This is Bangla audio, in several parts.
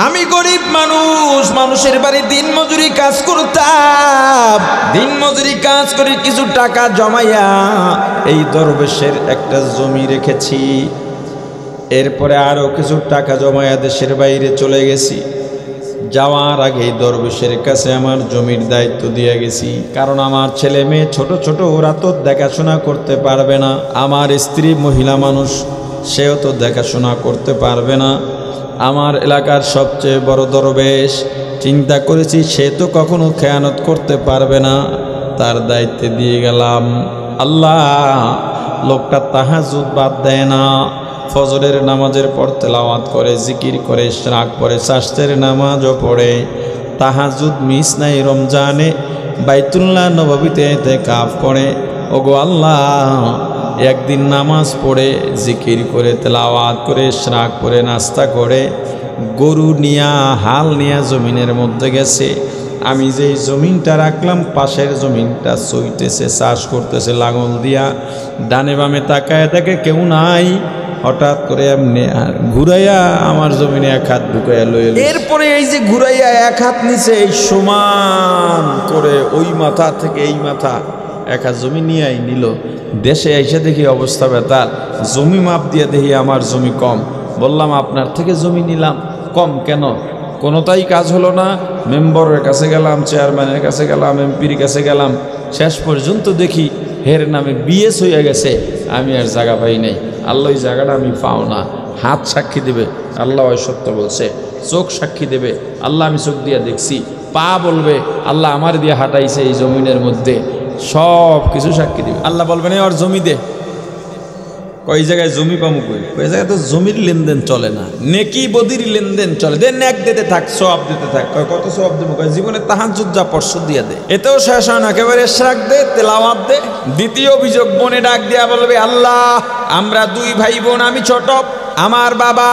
আমি গরিব মানুষ, মানুষের বাড়ি দিন মজুরি কাজ করতাম। দিন মজুরি কাজ করে কিছু টাকা জমাইয়া এই দরবেশের একটা জমি রেখেছি। এরপরে আরো কিছু টাকা জমাইয়া দেশের বাইরে চলে গেছি। যাওয়ার আগে দরবেশের কাছে আমার জমির দায়িত্ব দিয়ে গেছি, কারণ আমার ছেলে মেয়ে ছোট ছোট, ওরা তো দেখাশোনা করতে পারবে না। আমার স্ত্রী মহিলা মানুষ, সেও তো দেখাশোনা করতে পারবে না। আমার এলাকার সবচেয়ে বড় দরবেশ, চিন্তা করেছি সে তো কখনো খেয়ানত করতে পারবে না, তার দায়িত্বে দিয়ে গেলাম। আল্লাহ, লোকটা তাহাজ্জুদ বাদ দেয় না, ফজরের নামাজের পর তেলাওয়াত করে, জিকির করে, ইশরাক পড়ে, শাস্তের নামাজও পড়ে, তাহাজ্জুদ মিস নাই। রমজানে বাইতুল্লাহ নববীতে ইতিকাফ করে। ওগো আল্লাহ, একদিন নামাজ পড়ে, জিকির করে, তেলাওয়াত করে, ইশরাক করে, নাস্তা করে, গরু নিয়া, হাল নিয়া জমিনের মধ্যে গেছে। আমি যেই জমিনটা রাখলাম, পাশের জমিনটা চইতেছে, চাষ করতেছে লাঙল দিয়া। ডানে বামে তাকায় দেখে কেউ নাই। হঠাৎ করে এমনি ঘুরাইয়া আমার জমিনে এক হাত ঢুকাইয়া লইল। এরপরে এই যে ঘুরাইয়া এক হাত নিচে, এই সমান করে ওই মাথা থেকে এই মাথা এক হাত জমি নিয়ে নিল। দেশে এসে দেখি অবস্থা বেতার। জমি মাপ দিয়ে দেখি আমার জমি কম। বললাম আপনার থেকে জমি নিলাম, কম কেন? কোনোটাই কাজ হলো না। মেম্বারের কাছে গেলাম, চেয়ারম্যানের কাছে গেলাম, এমপির কাছে গেলাম, শেষ পর্যন্ত দেখি হের নামে বিএস হয়ে গেছে। আমি আর জায়গা পাই নাই। আল্লাহ ওই জায়গাটা আমি পাও না। হাত সাক্ষী দেবে আল্লাহ ওই সত্য বলছে, চোখ সাক্ষী দেবে আল্লাহ আমি চোখ দিয়ে দেখছি, পা বলবে আল্লাহ আমার দিয়ে হাঁটাইছে এই জমিনের মধ্যে, সব কিছু সাক্ষী দেবে। আল্লাহ বলবেন ওর জমি দে। কই জায়গায় জমি পামু, কই জায়গায় তো জমির লেনদেন চলে না, নেকি বদির লেনদেন চলে। দে নেক দিতে থাক, সওয়াব দিতে থাক। কত সওয়াব দেবো? জীবনে তাহাজ্জুদ যা পরশু দিয়ে দে, এতেও শেষ হয় না। একেবারে ইশরাক দে, তেলাওয়াত দে। দ্বিতীয় অভিযোগ, বোনে ডাক দিয়া বলবে আল্লাহ আমরা দুই ভাই বোন, আমি ছোট, আমার বাবা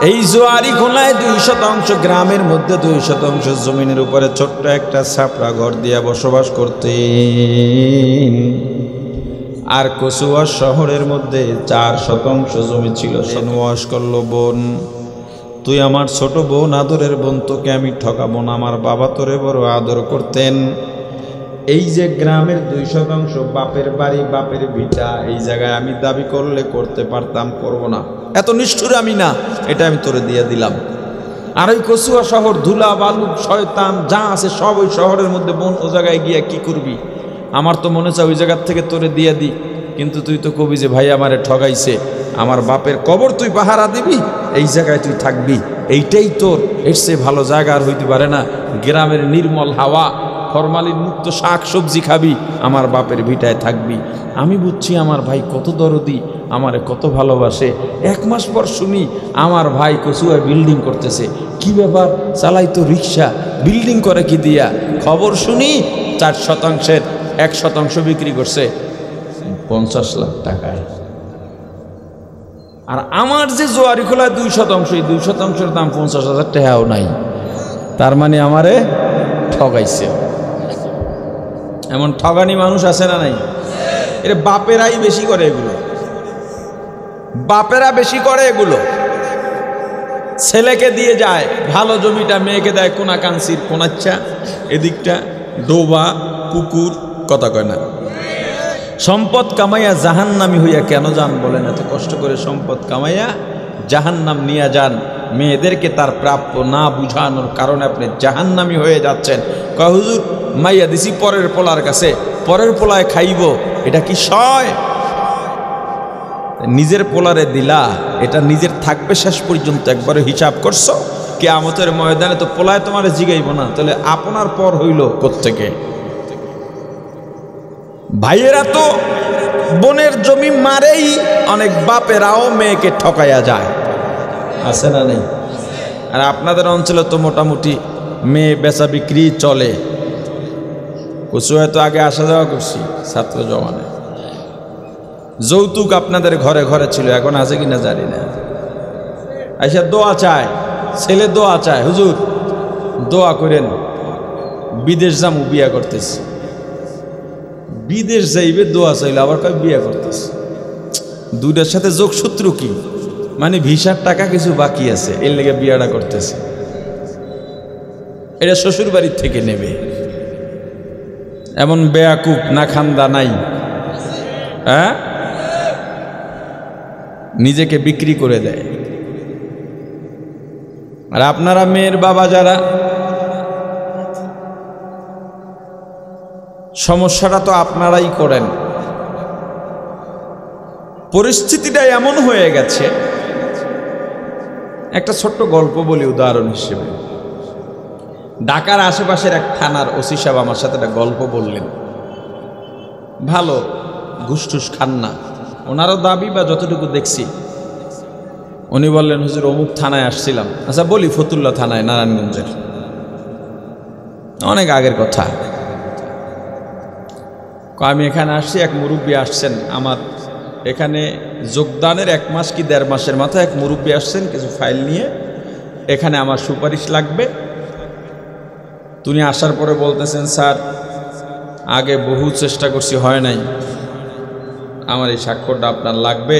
এই জোয়ারি খোলায় 2% গ্রামের মধ্যে 2% জমিনের উপরে ছোট্ট একটা ছাপড়া ঘর দিয়া বসবাস করতেন। আর কচুয়া শহরের মধ্যে 4% জমি ছিল। ওয়াজ করলো, বোন তুই আমার ছোট বোন, আদরের বোন, তোকে আমি ঠকাবো না। আমার বাবা তোরে বড় আদর করতেন। এই যে গ্রামের 2% বাপের বাড়ি, বাপের ভিটা, এই জায়গায় আমি দাবি করলে করতে পারতাম, করব না। এত নিষ্ঠুর আমি না, এটা আমি তোরে দিয়ে দিলাম। আর ওই কচুয়া শহর, ধুলা বালু শয়তান যা আছে সব ওই শহরের মধ্যে। বোন ও জায়গায় গিয়ে কি করবি? আমার তো মনে চায় ওই জায়গার থেকে তোরে দিয়ে দি, কিন্তু তুই তো কবি যে ভাই আমারে ঠগাইছে, আমার বাপের কবর তুই পাহারা দিবি, এই জায়গায় তুই থাকবি, এইটাই তোর। এর চেয়ে ভালো জায়গা আর হইতে পারে না। গ্রামের নির্মল হাওয়া, ফরমালিন মুক্ত শাক সবজি খাবি, আমার বাপের ভিটায় থাকবি। আমি বুঝছি আমার ভাই কত দরদি, আমারে কত ভালোবাসে। 1 মাস পর শুনি আমার ভাই কচুয়ায় বিল্ডিং করতেছে। কি ব্যাপার? চালাই তো রিক্সা, বিল্ডিং করে কি দিয়া? খবর শুনি 4%-এর 1% বিক্রি করছে 50 লাখ টাকায়। আর আমার যে জোয়ারি খোলায় 2%, এই 2%-এর দাম 50,000 টাকাও নাই। তার মানে আমারে ঠগাইছে। এমন ঠগানি মানুষ আছে না নাই? এর বাপেরাই বেশি করে এগুলো, বাপেরা বেশি করে এগুলো। ছেলেকে দিয়ে যায় ভালো জমিটা, মেয়েকে দেয় কোনাকাঞ্চির কোনাচ্ছা, এদিকটা ডোবা পুকুর, কথা কয় না। সম্পদ কামাইয়া জাহান্নামি হইয়া কেন যান বলেন? এত কষ্ট করে সম্পদ কামাইয়া জাহান্নাম নিয়ে যান। মেয়েদেরকে তার প্রাপ্য না বুঝানোর কারণে আপনি জাহান্নামি হয়ে যাচ্ছেন। কয় হুজুর মাইয়া দিছি পরের পোলার কাছে, পরের পোলায় খাইব, এটা কি সয়? নিজের পোলারে দিলা, এটা নিজের থাকবে শেষ পর্যন্ত। একবারে হিসাব করছো? কিয়ামতের ময়দানে তো পোলায় তোমার জিগাইব না, তাহলে আপনার পর হইল কোত্থেকে? ভাইয়েরা তো বোনের জমি মারেই অনেক বাপেরাও মেয়েকে ঠকাইয়া যায়, আছে না নেই? আর আপনাদের অঞ্চলে তো মোটামুটি মেয়ে বেচা বিক্রি চলে। কচুয়ায় তো আগে আসা যাওয়া করছি ছাত্র জমানে। যৌতুক আপনাদের ঘরে ঘরে ছিল, এখন আছে কিনা জানি না। আইসা দোয়া চায়, ছেলে দোয়া চায়, হুজুর দোয়া করেন বিদেশ যামু, বিয়া করতেছি। বিদেশ যাইবে দোয়া চাইলে আবার কয় বিয়া করতেছি। দুইটার সাথে যোগসূত্র কি? মানে ভিসার টাকা কিছু বাকি আছে, এর লেগে বিয়াটা করতেছে। এটা শ্বশুর বাড়ির থেকে নেবে। এমন বেয়াকুব না খান্দা নাই, হ্যাঁ, নিজেকে বিক্রি করে দেয়। আর আপনারা মেয়ের বাবা যারা, সমস্যাটা তো আপনারাই করেন। পরিস্থিতিটা এমন হয়ে গেছে, একটা ছোট্ট গল্প বলি উদাহরণ হিসেবে। ঢাকার আশেপাশের এক থানার ওসি সাহেব আমার সাথে একটা গল্প বললেন। ভালো ঘুষটুস খান না, ওনারও দাবি বা যতটুকু দেখছি। উনি বললেন, হুজুর অমুক থানায় আসছিলাম। আচ্ছা বলি, ফতুল্লা থানায়, নারায়ণগঞ্জের, অনেক আগের কথা। আমি এখানে আসছি, এক মুরব্বী আসছেন আমার এখানে যোগদানের 1 মাস কি 1.5 মাসের মাথায় এক মুরব্বী আসছেন কিছু ফাইল নিয়ে, এখানে আমার সুপারিশ লাগবে। তিনি আসার পরে বলতেছেন, স্যার আগে বহু চেষ্টা করছি, হয় নাই, আমার এই স্বাক্ষরটা আপনার লাগবে,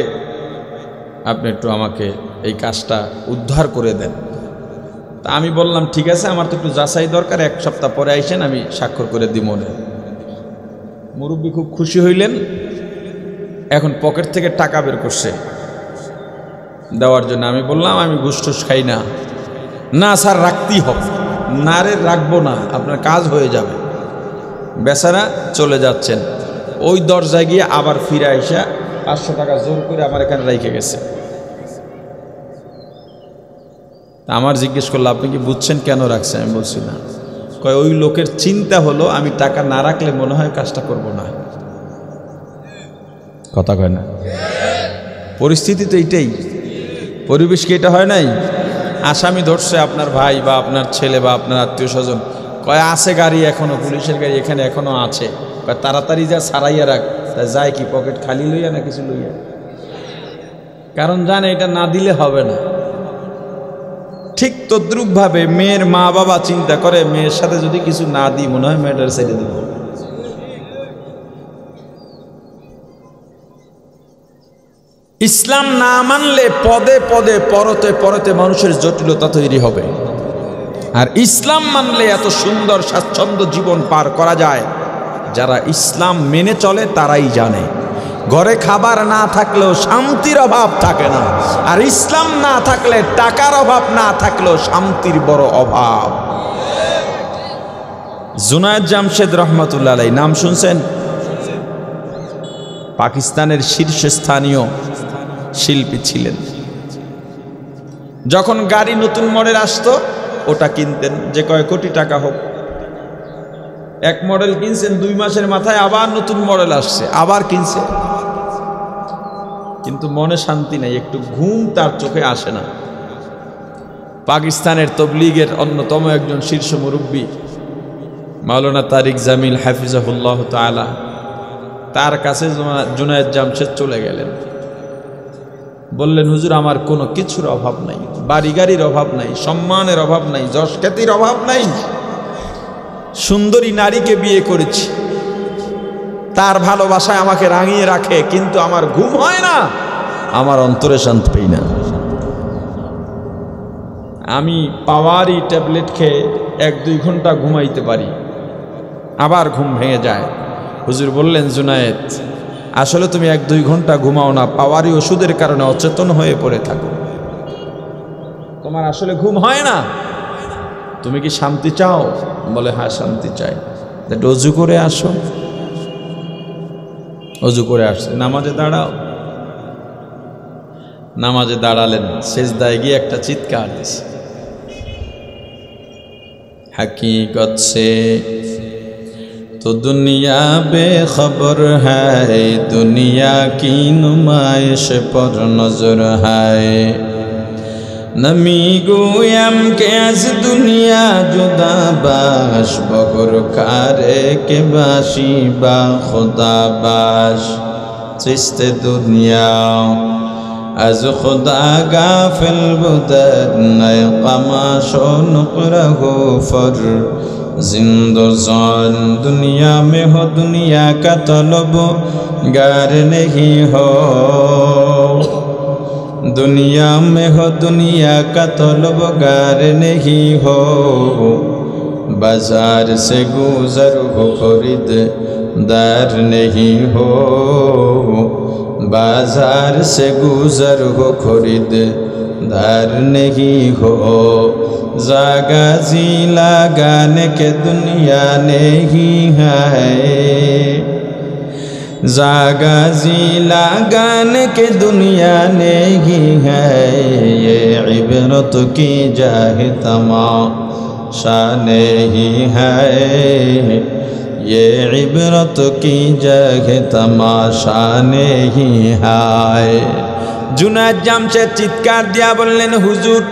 আপনি একটু আমাকে এই কাজটা উদ্ধার করে দেন। তা আমি বললাম, ঠিক আছে, আমার তো একটু যাচাই দরকার, 1 সপ্তাহ পরে আইসেন, আমি স্বাক্ষর করে দিব না। মুরব্বী খুব খুশি হইলেন। এখন পকেট থেকে টাকা বের করছে দেওয়ার জন্য। আমি বললাম, আমি ঘুষ টুস খাই না। না স্যার, রাখতেই হবে। না রে, রাখবো না, আপনার কাজ হয়ে যাবে। বেচারা চলে যাচ্ছেন, ওই দরজায় গিয়ে আবার ফিরে আইসা 500 টাকা জোর করে আমার এখানে রেখে গেছে। আমার জিজ্ঞেস করলো, আপনি কি বুঝছেন কেন রাখছে? আমি বলছি না। কয়, ওই লোকের চিন্তা হলো আমি টাকা না রাখলে মনে হয় কাজটা করব না। কথা কয় না? পরিস্থিতি তো এইটাই, পরিবেশ কি এটা হয় নাই? আসামি ধরছে আপনার ভাই বা আপনার ছেলে বা আপনার আত্মীয় স্বজন, কয় আছে গাড়ি এখনো, পুলিশের গাড়ি এখানে এখনো আছে, কয় তাড়াতাড়ি যা, ছাড়াইয়া রাখ। তা যায় কি, পকেট খালি লইয়া না কিছু লইয়া? কারণ জানে এটা না দিলে হবে না। ঠিক তদ্রুপভাবে মেয়ের মা বাবা চিন্তা করে, মেয়ের সাথে যদি কিছু না দিই মনে হয় মেয়েটার ছেড়ে দিব। ইসলাম না মানলে পদে পদে পরতে পরতে মানুষের জটিলতা তৈরি হবে। আর ইসলাম মানলে এত সুন্দর স্বাচ্ছন্দ্য জীবন পার করা যায়। যারা ইসলাম মেনে চলে তারাই জানে, ঘরে খাবার না থাকলেও শান্তির অভাব থাকে না। আর ইসলাম না থাকলে, টাকার অভাব না থাকলেও শান্তির বড় অভাব। জুনায়েদ জামশেদ রহমতুল্লাহ আলাইহি নাম শুনছেন? পাকিস্তানের শীর্ষস্থানীয় শিল্পী ছিলেন। যখন গাড়ি নতুন মডেল আসতো ওটা কিনতেন, যে কয় কোটি টাকা হোক। এক মডেল কিনছেন, 2 মাসের মাথায় আবার নতুন মডেল আসছে, আবার কিনছে। কিন্তু মনে শান্তি নাই, একটু ঘুম তার চোখে আসে না। পাকিস্তানের তবলিগের অন্যতম একজন শীর্ষ মুরব্বী মাওলানা তারিক জামিল হাফিজাহুল্লাহ তাআলা, তার কাছে জুনায়েদ জামশেদ চলে গেলেন। বললেন, হুজুর আমার কোনো কিছুর অভাব নাই, বাড়ি গাড়ির অভাব নাই, সম্মানের অভাব নাই, যশ খ্যাতির অভাব নাই। সুন্দরী নারীকে বিয়ে করেছি, তার ভালোবাসায় আমাকে রাঙিয়ে রাখে, কিন্তু আমার ঘুম হয় না, আমার অন্তরে শান্তি পাই না। আমি পাওয়ারি ট্যাবলেট খেয়ে 1-2 ঘন্টা ঘুমাইতে পারি, আবার ঘুম ভেঙে যায়। হুজুর বললেন, জুনায়েদ আসলে তুমি 1-2 ঘন্টা ঘুমাও না, পাওয়ারি ওষুধের কারণে অচেতন হয়ে পড়ে থাকো, তোমার আসলে ঘুম হয় না। তুমি কি শান্তি চাও? বলে, হ্যাঁ শান্তি চাই। অজু করে আসো। অজু করে আসছে, নামাজে দাঁড়াও। নামাজে দাঁড়ালেন, সেজদায় গিয়ে একটা চিৎকার দিছে, हकीकत से तो दुनिया बेखबर है, दुनिया की नुमाइश पर नजर है। नमी गोयम के आज दुनिया जुदा बाश, बगर कारे के बाशी बा खुदा बाश। चिस्ते दुनिया از خدا غافل بودن، نئے قماشو نقرہ ہو فر زندگان دنیا میں ہو، دنیا کا طلب گار نہیں ہو، दुनिया में हो दुनिया का तलबगार नहीं हो, बाजार से गुजर हो खरीददार नहीं हो, बाजार से गुजर हो खरीददार नहीं हो। जागा जी लगाने के दुनिया नहीं है, जागा जी लगाने के दुनिया नहीं है। ये इबरत की जाहे तमाशा नहीं है, ये इबरत की जगह तमाशा नहीं है। जुनायद জামশেদ চিৎকার দিয়া বললেন, হুজুর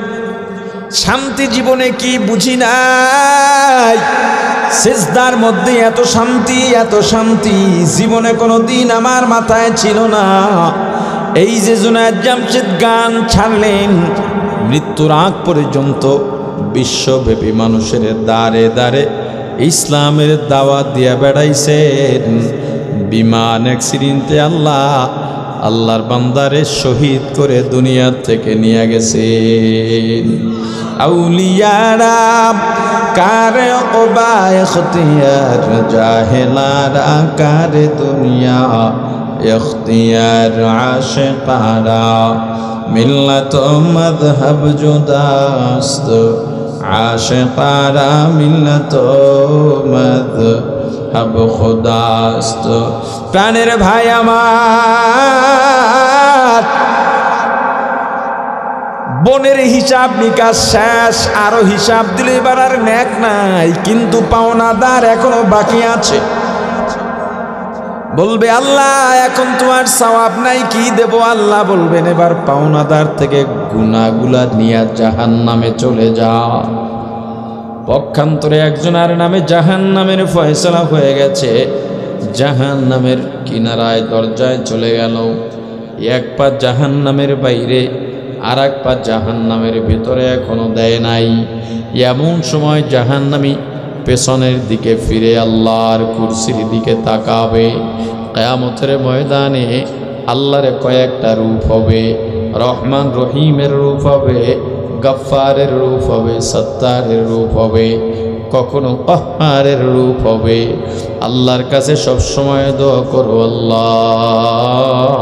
শান্তি জীবনে কি বুঝি নাই, সিজদার মধ্যে এত শান্তি জীবনে কোনো দিন আমার মাথায় ছিল না। এই যে জুনায়েদ জামশেদ গান ছাড়লেন, মৃত্যুর আগ পর্যন্ত বিশ্বব্যাপী মানুষের দাঁড়ে দাঁড়ে ইসলামের দাওয়াত দিয়া বেড়াইছেন। বিমান অ্যাক্সিডেন্টে আল্লাহর বান্দারে শহীদ করে দুনিয়া থেকে নিয়ে গেছেন। আউলিয়ারা কারে ওবা ইখতিয়ার, জাহেলারা কারে দুনিয়া ইখতিয়ার। আশিকারা মিল্লাত মযহব জুদাস্ত, আশিকারা মিল্লাত মযহব খুদাস্ত। প্রাণের ভাই আমার, বনের হিসাব নিকাশ শেষ, আরো হিসাব দিলে এবার আর নেক নাই, কিন্তু পাওনাদার এখনো বাকি আছে। বলবে আল্লাহ এখন তোমার সওয়াব নাই, কি দেব? আল্লাহ বলবেন এবার পাওনাদার থেকে গুনাহগুলা নিয়ে জাহান্নামে চলে যা। পক্ষান্তরে একজনের নামে জাহান্নামের ফয়সালা হয়ে গেছে, জাহান্নামের কিনারায় দরজায় চলে গেল। এক পা জাহান্নামের বাইরে, আর এক পা জাহান্নামের ভিতরে এখনো দেয় নাই। এমন সময় জাহান্নামী পেছনের দিকে ফিরে আল্লাহর কুরসির দিকে তাকাবে। কিয়ামতের ময়দানে আল্লাহর কয়েকটা রূপ হবে, রহমান রহিমের রূপ হবে, গফফারের রূপ হবে, সত্তারের রূপ হবে, কখনো কহ্হারের রূপ হবে। আল্লাহর কাছে সব সময় দোয়া করো, আল্লাহ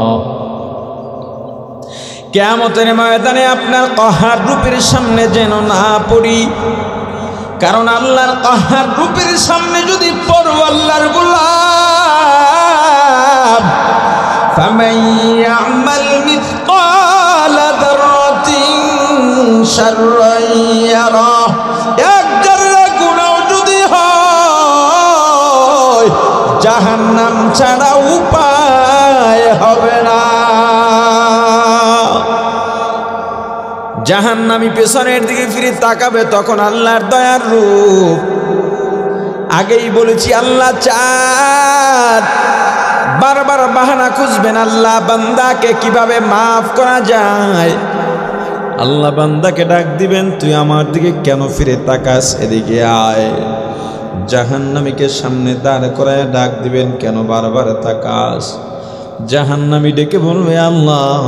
কিয়ামতের ময়দানে আপনার কহ্হার রূপের সামনে যেন না পড়ি। কারণ আল্লাহর কহ্হার রূপের সামনে যদি পড়ো, আল্লাহর গোলাম, ফামান ইয়ামাল মিসকালা যাররাতিন শাররান ইয়ারা, এক যারা গুনাহ যদি হয়, জাহান্নাম ছাড়া উপায় হবে না। জাহান্নামী পেছনের দিকে ফিরে তাকাবে, তখন আল্লাহর দয়ার রূপ। আগেই বলেছি আল্লাহ চাঁদ, বারবার বাহানা খুঁজবেন আল্লাহ বান্দাকে কিভাবে মাফ করা যায়। আল্লাহ বান্দাকে ডাক দিবেন, তুই আমার দিকে কেন ফিরে তাকাস, এদিকে আয়। জাহান্নামীকে সামনে দাঁড় করায় ডাক দিবেন, কেন বারবার তাকাস। জাহান্নামী ডেকে বলবে, আল্লাহ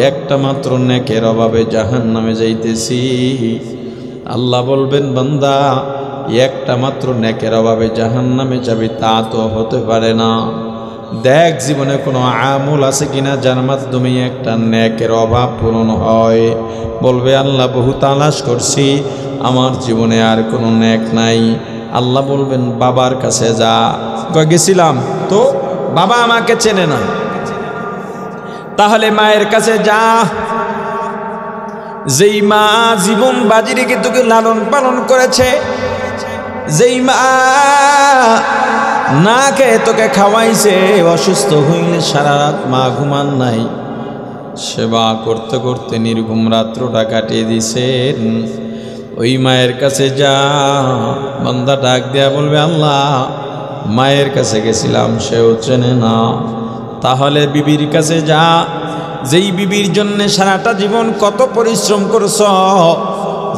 একটা মাত্র নেকের অভাবে জাহান্নামে যাইতেছি। আল্লাহ বলবেন, বান্দা একটা মাত্র নেকের অভাবে জাহান্নামে যাবি তা তো হতে পারে না। দেখ জীবনে কোনো আমল আছে কিনা যার মাধ্যমে একটা নেকের অভাব পূরণ হয়। বলবে, আল্লাহ বহু তালাশ করছি, আমার জীবনে আর কোনো নেক নাই। আল্লাহ বলবেন, বাবার কাছে যা। গেছিলাম তো বাবা আমাকে চেনে না, তাহলে মায়ের কাছে যা। যেই মা জীবন বাজি রেখে তোকে লালন পালন করেছে, যেই মা না খেয়ে তোকে খাওয়াইছে, অসুস্থ হইলে সারা রাত মা ঘুমান নাই, সেবা করতে করতে নির্ঘুম রাত্রটা কাটিয়ে দিছেন, ওই মায়ের কাছে যা। বান্দা ডাক দেয়া বলবে, আল্লাহ মায়ের কাছে গেছিলাম, সেও চেনে না। তাহলে বিবির কাছে যা, যেই বিবির জন্য সারাটা জীবন কত পরিশ্রম করছ,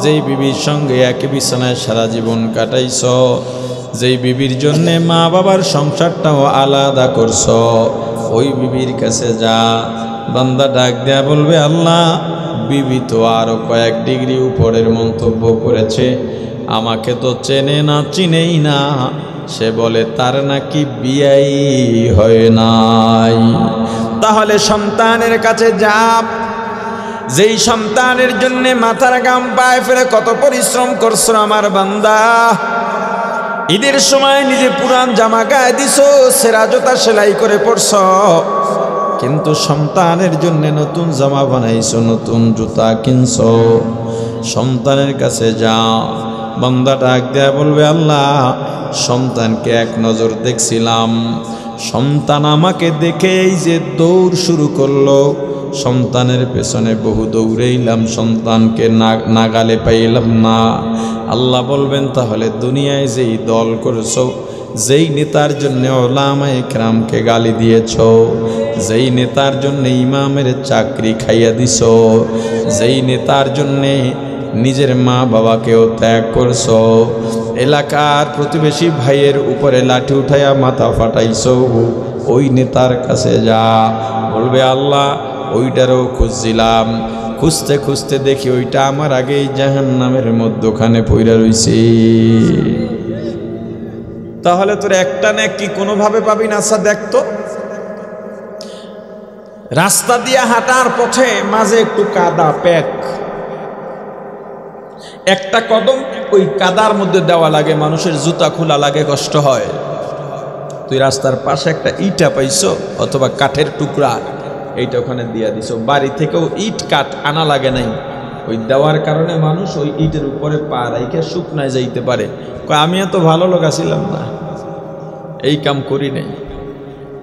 যেই বিবির সঙ্গে একই বিছানায় সারা জীবন কাটাইছ, যেই বিবির জন্যে মা বাবার সংসারটাও আলাদা করছ, ওই বিবির কাছে যা। বান্দা ডাক দেয়া বলবে, আল্লাহ বিবি তো আরো কয়েক ডিগ্রি উপরের মন্তব্য করেছে, আমাকে তো চেনে না, চিনেই না। সে বলে তার নাকি বিয়াই হয় নাই। তাহলে সন্তানের কাছে যাব, যেই সন্তানের জন্য মাথার ঘাম পায়ে ফেলে কত পরিশ্রম করছো আমার বান্দা। ঈদের সময় নিজে পুরান জামা গায়ে দিছো, সেরা জুতা সেলাই করে পরছো, কিন্তু সন্তানের জন্য নতুন জামা বানাইছো, নতুন জুতা কিনছো। সন্তানের কাছে যা, বান্দা ডাক দেয়া বলবে, আল্লাহ সন্তানকে এক নজর দেখছিলাম, সন্তান আমাকে দেখেই যে দৌড় শুরু করলো, সন্তানের পেছনে বহু দৌড়াইলাম, সন্তানকে নাগালে পাইলাম না। আল্লাহ বলবেন, তাহলে দুনিয়ায় যেই দল করেছো, যেই নেতার জন্য ওলামায়ে কেরামকে গালি দিয়েছ, যেই নেতার জন্য ইমামের চাকরি খাইয়া দিছ, যেই নেতার জন্যে নিজের মা বাবাকেও ত্যাগ করছ, এলাকার প্রতিবেশী ভাইয়ের উপরে লাঠি উঠাইয়া মাথা ফাটাইছ, ওই নেতার কাছে যা, বলবে আল্লাহ ওইটারও খুঁজছিলাম, খুঁজতে খুঁজতে দেখি ওইটা আমার আগেই জাহান্নামের মধ্যখানে পইরা রইছে। তাহলে তোর একটা নেকি কোনোভাবে পাবি না। আচ্ছা দেখতো, রাস্তা দিয়ে হাঁটার পথে মাঝে একটু কাদা প্যাক, একটা কদম ওই কাদার মধ্যে দেওয়া লাগে, মানুষের জুতা খোলা লাগে, কষ্ট হয়। তুই রাস্তার পাশে একটা ইটা পাইছো অথবা কাঠের টুকরা, এইটা ওখানে দিয়া দিছো। বাড়ি থেকেও ইট কাঠ আনা লাগে নাই, ওই দেওয়ার কারণে মানুষ ওই ইটের উপরে পা রাইখে শুকনায় যাইতে পারে। আমি এত ভালো লোক আছিলাম না, এই কাম করি নাই।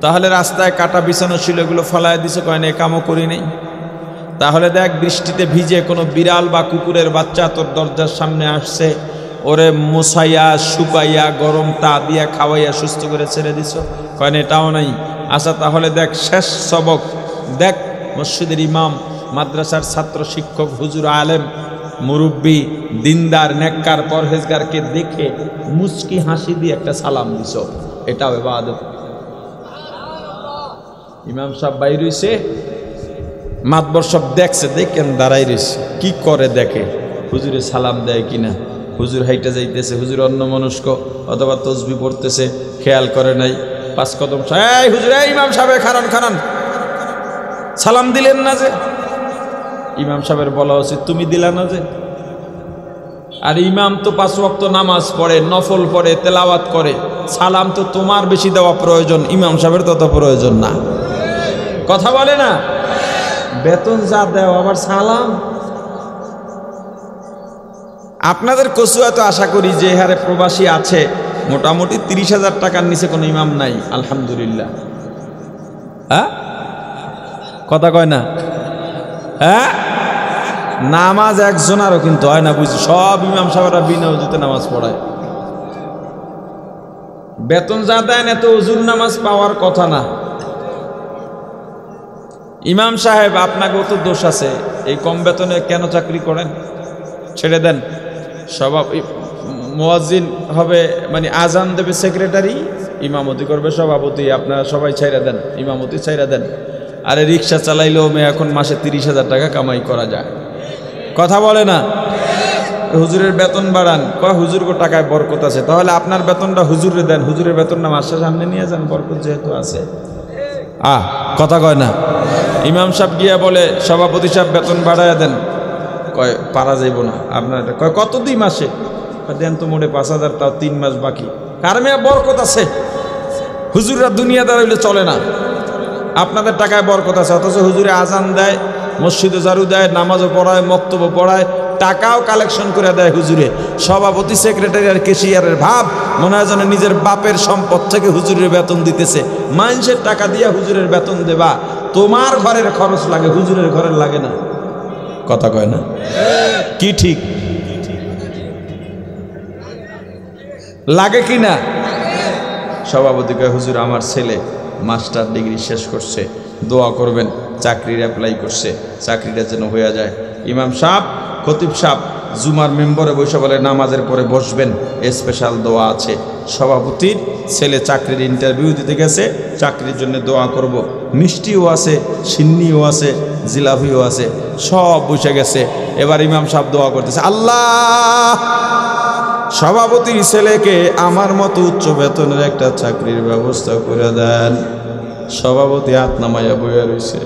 তাহলে রাস্তায় কাটা বিছানো ছিল, এগুলো ফলায় দিছে, কয় না এই কামও করি নাই। তাহলে দেখ, বৃষ্টিতে ভিজে কোনো বিড়াল বা কুকুরের বাচ্চা তোর দরজার সামনে আসছে, ওরে মশাইয়া শুকাইয়া গরম তা দিয়া খাওয়াইয়া সুস্থ করে ছেড়ে দিছ, কয় না এটাও নাই। আচ্ছা তাহলে দেখ, শেষ সবক দেখ, মসজিদের ইমাম, মাদ্রাসার ছাত্র, শিক্ষক, হুজুর, আলেম, মুরব্বী, দিনদার, নেককার, পরহেজগারকে দেখে মুচকি হাসি দিয়ে একটা সালাম দিছ, এটাও ইবাদত। ইমাম সাহেব বাইর হইছে, মাতবর সব দেখছে, দেখেন দাঁড়াই রয়েছে, কি করে দেখে হুজুরে সালাম দেয় কিনা। হুজুর হাইটা যাইতেছে, হুজুর অন্য মনস্ক অথবা তসবি পড়তেছে, খেয়াল করে নাই। 5 কদম, এই হুজুর, এই ইমাম সাহেব খারান খারান, সালাম দিলেন না যে? ইমাম সাহেবের বলা উচিত তুমি দিলা না যে? আর ইমাম তো 5 ওয়াক্ত নামাজ পড়ে, নফল পড়ে, তেলাওয়াত করে, সালাম তো তোমার বেশি দেওয়া প্রয়োজন, ইমাম সাহেবের তত প্রয়োজন না। কথা বলে না? বেতন যা দেও আবার সালাম। আপনাদের কচুয়া তো আশা করি যে হারে প্রবাসী আছে, মোটামুটি 30,000 টাকার নিচে কোনো ইমাম নাই, আলহামদুলিল্লাহ। হ্যাঁ, কথা কয় না? হ্যাঁ, নামাজ একজনারও কিন্তু হয় না, বুঝছি। সব ইমাম সাহেবরা বিনা উজুতে নামাজ পড়ায়। বেতন যা দেন এত উজুর নামাজ পাওয়ার কথা না। ইমাম সাহেব, আপনাকেও তো দোষ আছে, এই কম বেতনে কেন চাকরি করেন? ছেড়ে দেন। মুয়াজ্জিন হবে, মানে আজান দেবে সেক্রেটারি, ইমামতি করবে সভাপতি, আপনারা সবাই ছাইরা দেন, ইমামতি ছাইরা দেন। আরে রিক্সা চালাইলেও এখন মাসে 30,000 টাকা কামাই করা যায়। কথা বলে না? হুজুরের বেতন বাড়ান, কয় হুজুর গো টাকায় বরকত আছে। তাহলে আপনার বেতনটা হুজুরে দেন, হুজুরের বেতনটা মাসের সামনে নিয়ে যান, বরকত যেহেতু আছে। কথা কয় না? ইমাম সাহেব গিয়া বলে, সভাপতি সাহেব বেতন বাড়াইয়া দেন, কয় পারা যাইব না আপনার। কয় কত দিন মাসে? দেন তো মোটে 5,000, তাও 3 মাস বাকি। কার মেয়ে বরকত আছে? হুজুররা দুনিয়াদার হইলে চলে না, আপনাদের টাকায় বরকত আছে। অথচ হুজুরে আজান দেয়, মসজিদে ঝাড়ু দেয়, নামাজও পড়ায়, বক্তব্য পড়ায়, টাকাও কালেকশন করে দেয় হুজুরে। সভাপতি, সেক্রেটারি আর কেশিয়ারের ভাব মনে হয় যেন নিজের বাপের সম্পদ থেকে হুজুরের বেতন দিতেছে। মানুষের টাকা দিয়া হুজুরের বেতন দেবা, তোমার ঘরের খরচ লাগে, হুজুরের ঘরের লাগে না। কথা কয় না? কি ঠিক লাগে কি না? সভাপতি কয়, হুজুর আমার ছেলে মাস্টার ডিগ্রি শেষ করছে, দোয়া করবেন, চাকরির অ্যাপ্লাই করছে, চাকরিটা যেন হয়ে যায়। ইমাম সাহেব, খতিব সাহেব জুমার মেম্বরে বসে বলে নামাজের পরে বসবেন, স্পেশাল দোয়া আছে। সভাপতির ছেলে চাকরির ইন্টারভিউ দিতে গেছে, চাকরির জন্য দোয়া করব। মিষ্টিও আছে, সিন্নিও আছে, জিলাপিও আছে, সব বসে গেছে। এবার ইমাম সাহেব দোয়া করতেছে, আল্লাহ সভাপতির ছেলেকে আমার মতো উচ্চ বেতনের একটা চাকরির ব্যবস্থা করে দেন। সভাপতি হাত নামাইয়া বইয়া রয়েছে।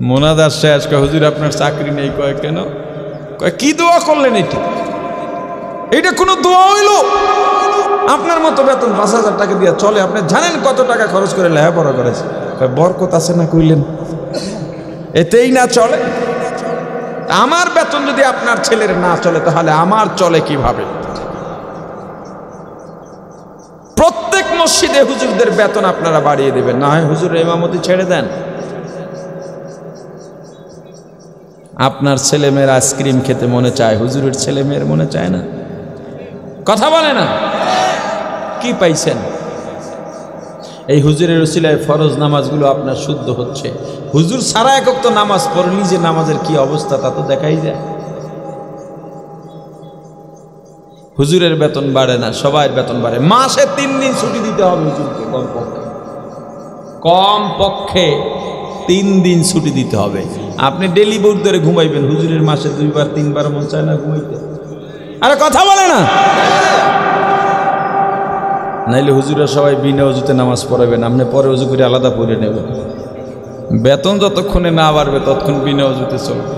মোনাজাত শেষ, কয় হুজুর আপনার চাকরি নেই। কয় কেন? কয় কি দোয়া করলেন? এটা কোনো দোয়া হইল? আপনার মতো বেতন 5,000 টাকা দিয়ে চলে, আপনি জানেন কত টাকা খরচ করে লেখাপড়া করেছে। কয় বরকত আছে না কইলেন, এতেই না চলে। আমার বেতন যদি আপনার ছেলের না চলে তাহলে আমার চলে কিভাবে? প্রত্যেক মসজিদে হুজুরদের বেতন আপনারা বাড়িয়ে দেবেন, না হয় হুজুরের ইমামতি ছেড়ে দেন। আপনার ছেলে মেয়ের আইসক্রিম খেতে মনে চায়, হুজুরের ছেলে মেয়ের মনে চায় না? কথা বলে না? কি পাইছেন? এই হুজুরের উসিলায় ফরজ নামাজগুলো আপনার শুদ্ধ হচ্ছে। হুজুর সারা একক তো নামাজ পড়লি, যে নামাজের কি অবস্থা তা তো দেখাই যায়। হুজুরের বেতন বাড়ে না, সবার বেতন বাড়ে। মাসে 3 দিন ছুটি দিতে হবে হুজুরকে, কমপক্ষে 3 দিন ছুটি দিতে হবে। আপনি ডেলি বোর্ড ধরে ঘুমাইবেন, হুজুরের মাসে 2বার 3বার মন চায় না ঘুমাইতে? আরে কথা বলে না? নাইলে হুজুরা সবাই বিনা অজুতে নামাজ পড়াবেন, আপনি পরে অজু করে আলাদা পড়ে নেবেন। বেতন যতক্ষণে না বাড়বে ততক্ষণ বিনা অজুতে চলবে।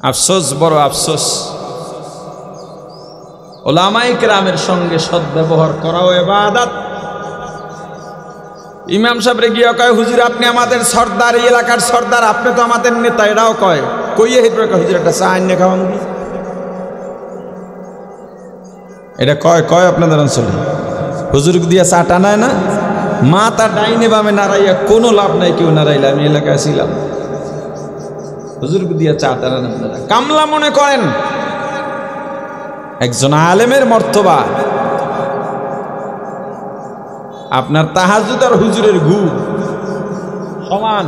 আফসোস, বড় আফসোস। ওলামায়ে কেরামের সঙ্গে সদ্ব্যবহার করাও ইবাদত। ইমাম সাহেবরে গিয়ে কয়, হুজুর আপনি আমাদের সর্দার, এই এলাকার সর্দার, আপনি তো আমাদের নেতা। এটাও কয়, কইয়ে হিটবে হুজুর একটা চা আইনে খাওয়ান দি। এটা কয় আপনাদের অঞ্চলে হুজুর দিয়া চা টানায় না? মা তার ডাইনে বামে নাড়াইয়া কোনো লাভ নাই, কেউ নাড়াইলে। আমি এলাকায় ছিলাম, হুজুর দিয়া চা টানান আপনারা কামলা মনে করেন। একজন আলেমের মর্তবা আপনার তাহাজ্জুদ আর হুজুরের ঘুম সমান।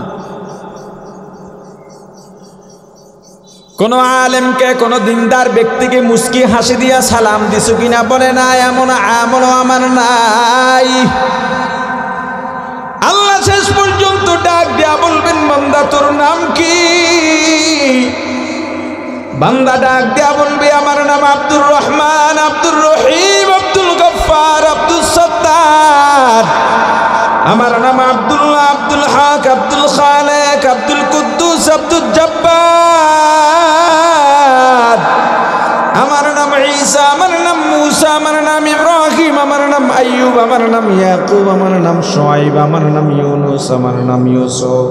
কোন আলেমকে, কোন দিনদার ব্যক্তিকে মুস্কি হাসি দিয়া সালাম দিছো কিনা বলে না, এমন আমল আমার নাই। আল্লাহ শেষ পর্যন্ত ডাক দিয়া বলবেন, বান্দা তোর নাম কি? বান্দা ডাক দিয়া বলবে, আমার নাম আব্দুর রহমান, আব্দুর রহিম, আব্দুল গফফার, আব্দুল সত্তার। আমার নাম আব্দুল্লাহ, আব্দুল হক, আব্দুল খালেক, আব্দুল কুদ্দুস, আব্দুল জব্বার। আমার নাম ঈসা, আমার নাম মুসা, আমার নাম ইব্রাহিম, আমার নাম আইয়ুব, আমার নাম ইয়াকুব, আমার নাম শুআইব, আমার নাম ইউনুস, আমার নাম ইউসুফ,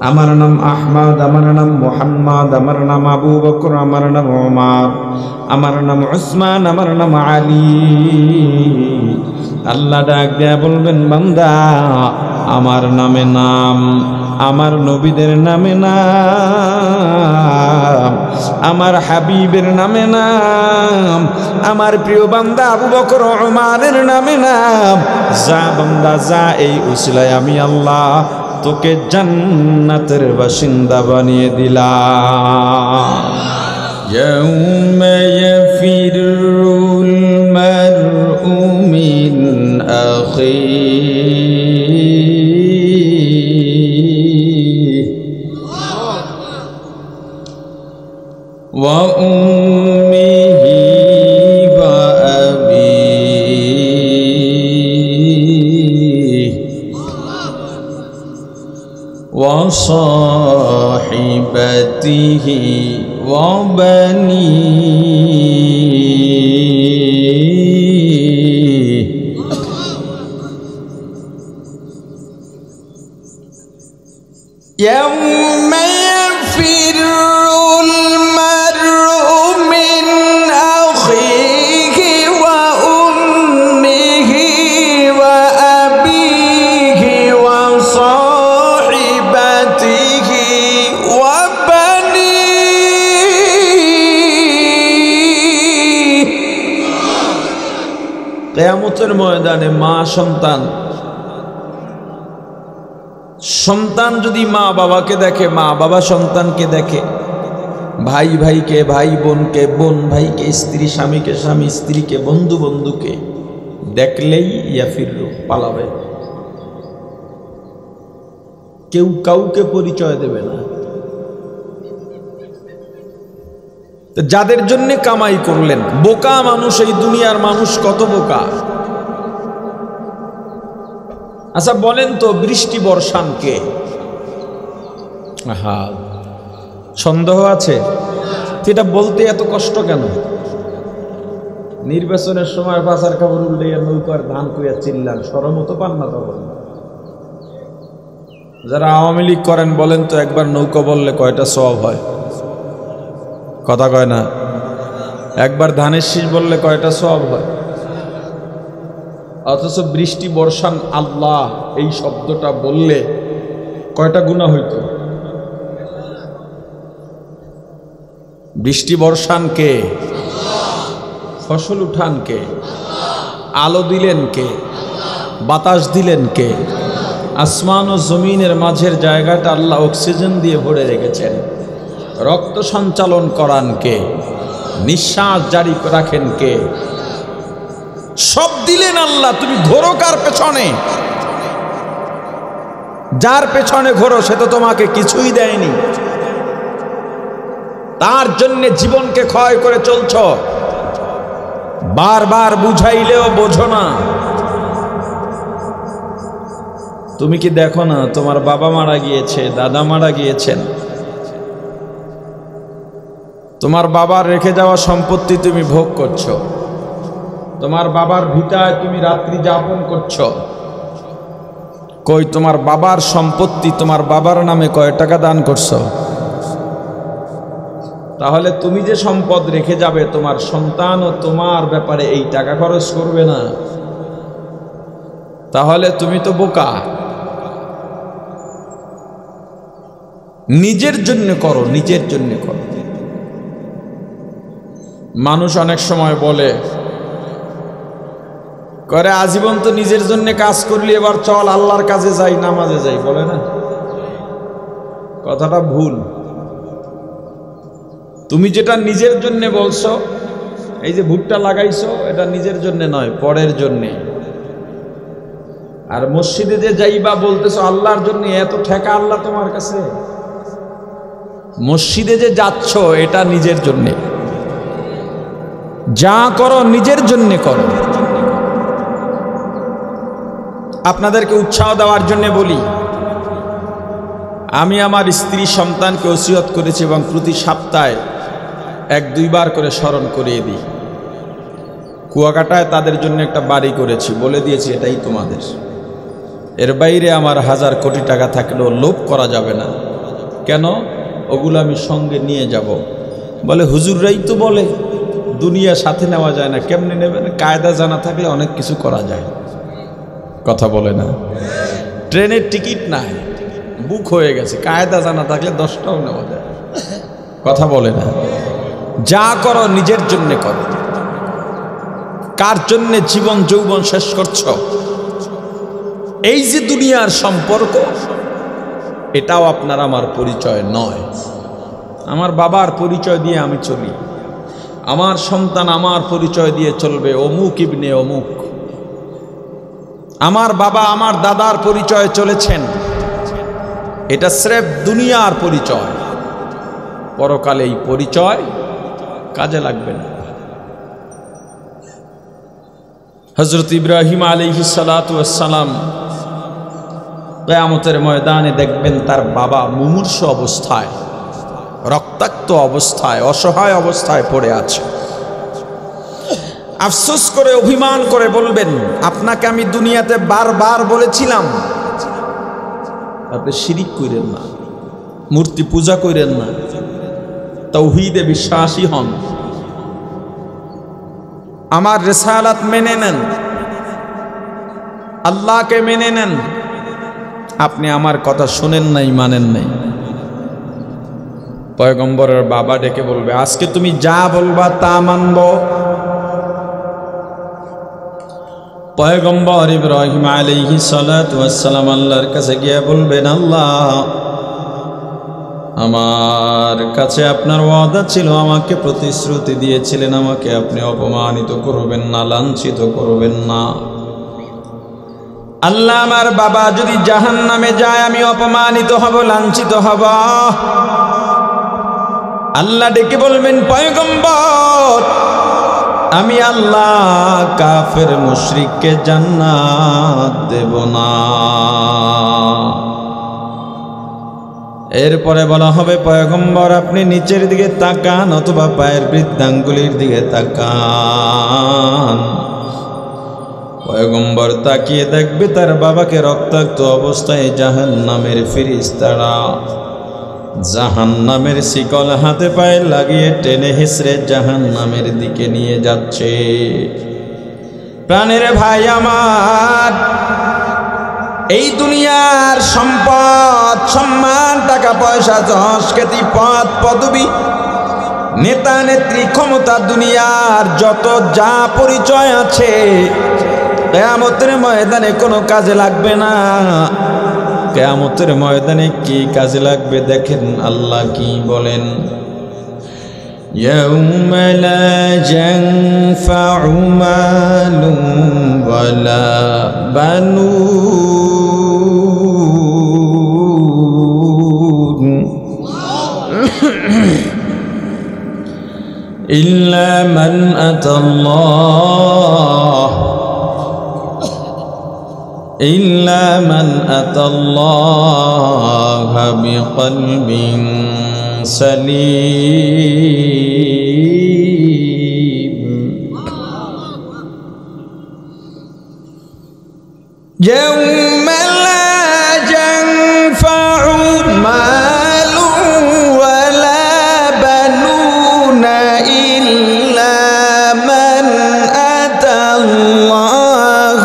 আমার নাম আহমদ, আমার নাম মুহাম্মদ, আমার নাম আবু বকর, আমার নাম ওমর, আমার নাম উসমান, আমার নাম আলী। আল্লাহ ডাক দেয়া বলবেন, বান্দা আমার নামে নাম, আমার নবীদের নামে নাম, আমার হাবিবের নামে নাম, আমার প্রিয় বান্দা আবু বকর ওমরের নামে নাম। যা বান্দা যা, এই উসিলায় আমি আল্লাহ তোকে জান্নাতের বাসিন্দা বানিয়ে দিলাম। ইয়াউমা ইয়াফিরুল মারউ মিন আখিহি ওয়া উম্মিহি ওয়া আবিহি ওয়া সাহিবাতিহি ওয়া বানিহি। ইয়াউমা ইয়াফিরুল মারউ মিন আখিহি ওয়া উম্মিহি ওয়া আবিহি ওয়া সাহিবাতিহি ওয়া বানিহি। কিয়ামতের ময়দানে মা সন্তান সন্তান যদি মা বাবাকে দেখে, মা বাবা সন্তানকে দেখে, ভাই ভাইকে, ভাই বোনকে, বোন ভাইকে, স্ত্রী স্বামীকে, স্বামী স্ত্রীকে, বন্ধু বন্ধুকে দেখলেই ইয়াফিরু, পালাবে। কেউ কাউকে পরিচয় দেবে না। যাদের জন্য কামাই করলেন, বোকা মানুষ, এই দুনিয়ার মানুষ কত বোকা। আচ্ছা বলেন তো, বৃষ্টি বর্ষান কে? হ্যাঁ, সন্দেহ আছে? এটা বলতে এত কষ্ট কেন? নির্বাচনের সময় বাজার কাপড় উল্লে নৌকার ধান কুইয়া চিল্লান, শরম তো পান না তখন? যারা আওয়ামী লীগ করেন বলেন তো, একবার নৌকা বললে কয়টা সওয়াব হয়? কথা কয় না। একবার ধানের শীষ বললে কয়টা সওয়াব হয়? অথচ বৃষ্টি বর্ষান আল্লাহ এই শব্দটা বললে কয়টা গুনাহ হইতো? বৃষ্টি বর্ষান কে? ফসল উঠান কে? আলো দিলেন কে? বাতাস দিলেন কে? আসমান ও জমিনের মাঝের জায়গাটা আল্লাহ অক্সিজেন দিয়ে ভরে রেখেছেন। রক্ত সঞ্চালন করান কে? নিঃশ্বাস জারি রাখেন কে? সব দিলেন আল্লাহ। তুমি ঘোরো কার পেছনে? যার পেছনে ঘোরো সে তো তোমাকে কিছুই দেয়নি। তার জন্য জীবনকে ক্ষয় করে চলছ। বারবার বুঝাইলেও বোঝো না। তুমি কি দেখো না তোমার বাবা মারা গিয়েছে, দাদা মারা গিয়েছেন, তোমার বাবার রেখে যাওয়া সম্পত্তি তুমি ভোগ করছো, তোমার বাবার ভিটায় তুমি রাত্রি যাপন করছো। কই তোমার বাবার সম্পত্তি তোমার বাবার নামে কয় টাকা দান করছো? তাহলে তুমি যে সম্পদ রেখে যাবে, তোমার সন্তান ও তোমার ব্যাপারে এই টাকা খরচ করবে না? তাহলে তুমি তো বোকা। নিজের জন্য করো, নিজের জন্য করো। মানুষ অনেক সময় বলে করে আজীবন তো নিজের জন্য কাজ করলি, এবার চল আল্লাহর কাজে যাই, নামাজে যাই, বলে না? কথাটা ভুল। তুমি যেটা নিজের জন্য বলছো, এই যে ভুট্টা লাগাইছো, এটা নিজের জন্য নয়, পরের জন্যে। আর মসজিদে যে যাইবা বলতেছো আল্লাহর জন্য, এত ঠেকা আল্লাহ তোমার কাছে? মসজিদে যে যাচ্ছ এটা নিজের জন্যে। যা করো নিজের জন্য করো। আপনাদেরকে উৎসাহ দেওয়ার জন্য বলি, আমি আমার স্ত্রী সন্তানকে ওসিয়ত করেছি এবং প্রতি সপ্তাহে 1-2 বার করে স্মরণ করিয়ে দিই। কুয়াকাটায় তাদের জন্য একটা বাড়ি করেছি, বলে দিয়েছি এটাই তোমাদের। এর বাইরে আমার 1000 কোটি টাকা থাকলেও লোভ করা যাবে না। কেন? ওগুলো আমি সঙ্গে নিয়ে যাব। বলে হুজুররাই তো বলে দুনিয়া সাথে নেওয়া যায় না। কেমনে নেবেন? কায়দা জানা থাকলে অনেক কিছু করা যায়। কথা বলে না? ট্রেনের টিকিট নাই, বুক হয়ে গেছে, কায়দা জানা থাকলে 10টাও নেওয়া যায়। কথা বলে না? যা করো নিজের জন্য করো। কার জন্য জীবন যৌবন শেষ করছো? এই যে দুনিয়ার সম্পর্ক, এটাও আপনার আমার পরিচয় নয়। আমার বাবার পরিচয় দিয়ে আমি চলি, আমার সন্তান আমার পরিচয় দিয়ে চলবে, অমুক ইবনে অমুক। আমার বাবা আমার দাদার পরিচয় চলেছেন, এটা স্রেফ দুনিয়ার পরিচয়। পরকালে এই পরিচয় কাজে লাগবে না। হযরত ইব্রাহিম আলাইহিস সালাতু ওয়াস সালাম কিয়ামতের ময়দানে দেখবেন তার বাবা মুমূর্ষু অবস্থায়, রক্তাক্ত অবস্থায়, অসহায় অবস্থায় পড়ে আছে। আফসোস করে অভিমান করে বলবেন, আপনাকে আমি দুনিয়াতে বারবার বলেছিলাম আপনি শিরিক কইরেন না, মূর্তি পূজা কইরেন না, তাওহীদে বিশ্বাসী হন, আমার রিসালাত মেনে নেন, আল্লাহকে মেনে নেন। আপনি আমার কথা শুনেন নাই, মানেন নাই। পয়গম্বরের বাবা ডেকে বলবে, আজকে তুমি যা বলবা তা মানব। পয়গম্বর ইব্রাহিম আলাইহিস সালাতু ওয়াস সালাম আল্লাহর কাছে গিয়ে বলবেন, আল্লাহ, আমার কাছে আপনার ওয়াদা ছিল, আমাকে প্রতিশ্রুতি দিয়েছিলেন, আমাকে আপনি অপমানিত করবেন না, লাঞ্ছিত করবেন না। আল্লাহ, আমার বাবা যদি জাহান্নামে যায় আমি অপমানিত হব, লাঞ্ছিত হব। আল্লাহ ডেকে বলবেন, পয়গম্বর, আমি আল্লাহ কাফের মুশরিককে জান্নাত দেব না। এরপরে বলা হবে, পয়গম্বর আপনি নিচের দিকে তাকান অথবা পায়ের বৃদ্ধাঙ্গুলির দিকে তাকান। পয়গম্বর তাকিয়ে দেখবে তার বাবাকে রক্তাক্ত অবস্থায় জাহান্নামের ফেরেশতারা জাহান্নামের শিকল হাতে পায়ে লাগিয়ে টেনে হিসড়ে জাহান্নামের দিকে নিয়ে যাচ্ছে। প্রাণের ভাই আমার, এই দুনিয়ার সম্পদ, সম্মান, টাকা পয়সা, যশ, খ্যাতি, পদ, পদবী, নেতা নেত্রী, ক্ষমতা, দুনিয়ার যত যা পরিচয় আছে, কিয়ামতের ময়দানে কোনো কাজে লাগবে না। কিয়ামতের ময়দানে কি কাজে লাগবে দেখেন আল্লাহ কি বলেন, ইয়াউমা লা ইয়ানফাউ মালুন ওয়ালা বানুন ইল্লা মান আতাল্লাহ إلا من أتى الله بقلب سليم يوم لا ينفع مال ولا بنون إلا من أتى الله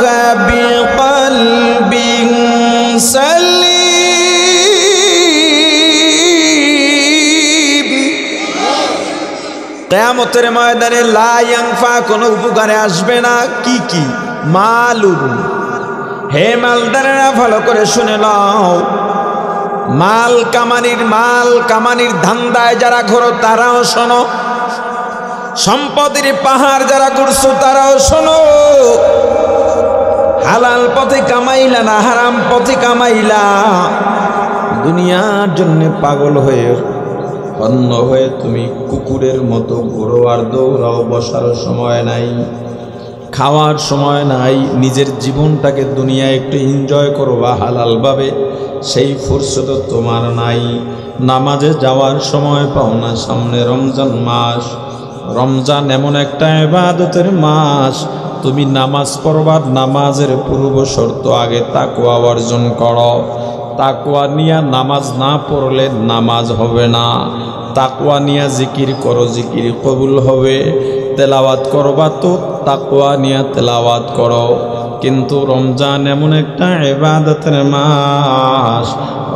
কিয়ামতের ময়দানে লা ইয়ানফা, কোনো উপকারে আসবে না। কি কি? মালুন, হে মালদারেরা ভালো করে শুনে নাও, মাল কামানির ধান্দায় যারা ঘোরো তারাও শোনো, সম্পদের পাহাড় যারা করছো তারাও শোনো। হালাল পথে কামাইলা না হারাম পথে কামাইলা, দুনিয়ার জন্য পাগল হয়ে অন্য হয়ে তুমি কুকুরের মতো ঘোরো আর দৌড়াও, বসার সময় নাই, খাওয়ার সময় নাই, নিজের জীবনটাকে দুনিয়ায় একটু এনজয় করবা হালালভাবে, সেই ফুরসত তোমার নাই। নামাজে যাওয়ার সময় পাও না, সামনে রমজান মাস, রমজান এমন একটা ইবাদতের মাস, তুমি নামাজ পড়বার নামাজের পূর্ব শর্ত আগে তাকওয়া অর্জন করো। তাকওয়া নিয়া নামাজ না পড়লে নামাজ হবে না, তাকওয়া নিয়া জিকির করো, জিকির কবুল হবে। তেলাওয়াত করবা তো তাকওয়া নিয়া তেলাওয়াত করো। কিন্তু রমজান এমন একটা ইবাদতের মাস,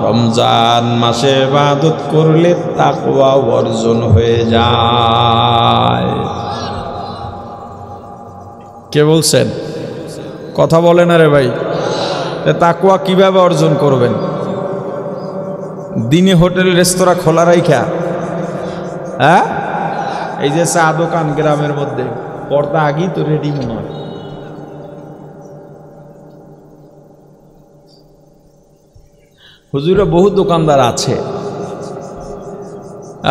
রমজান মাসে ইবাদত করলে তাকওয়া অর্জন হয়ে যায়। কে বলছেন? কথা বলেন না রে ভাই। তাকওয়া কিভাবে অর্জন করবেন? দিনে হোটেল রেস্তোরাঁ খোলা রাইখা, হ্যাঁ, এই যে চা দোকান গ্রামের মধ্যে পর্দা আগেই তো রেডি মনে হয়। হুজুরে বহু দোকানদার আছে,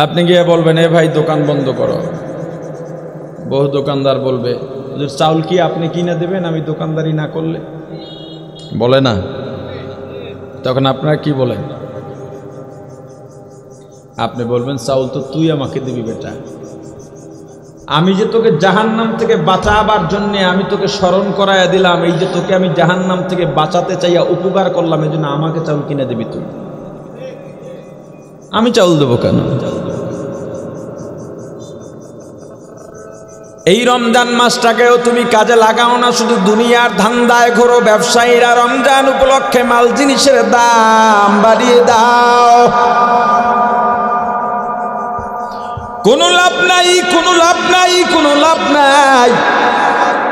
আপনি গিয়ে বলবেন এ ভাই দোকান বন্ধ করো, বহু দোকানদার বলবে হুজুর চাউল কি আপনি কিনে দেবেন আমি দোকানদারি না করলে? বলে না? তখন আপনারা কি বলেন? আপনি বলবেন চাউল তো তুই আমাকে দিবি বেটা, আমি যে তোকে জাহান্নাম থেকে বাঁচাবার জন্যে আমি তোকে স্মরণ করাইয়া দিলাম, এই যে তোকে আমি জাহান্নাম থেকে বাঁচাতে চাইয়া উপকার করলাম, এই জন্য আমাকে চাউল কিনে দিবি তুই। আমি চাউল দেবো কেন? এই রমজান মাসটাকেও তুমি কাজে লাগাও না, শুধু দুনিয়ার ধান্দায় ঘোরো। ব্যবসায়ীরা রমজান উপলক্ষে মাল জিনিসের দাম বাড়িয়ে দাও, কোনো লাভ নাই, কোনো লাভ নাই, কোনো লাভ নাই।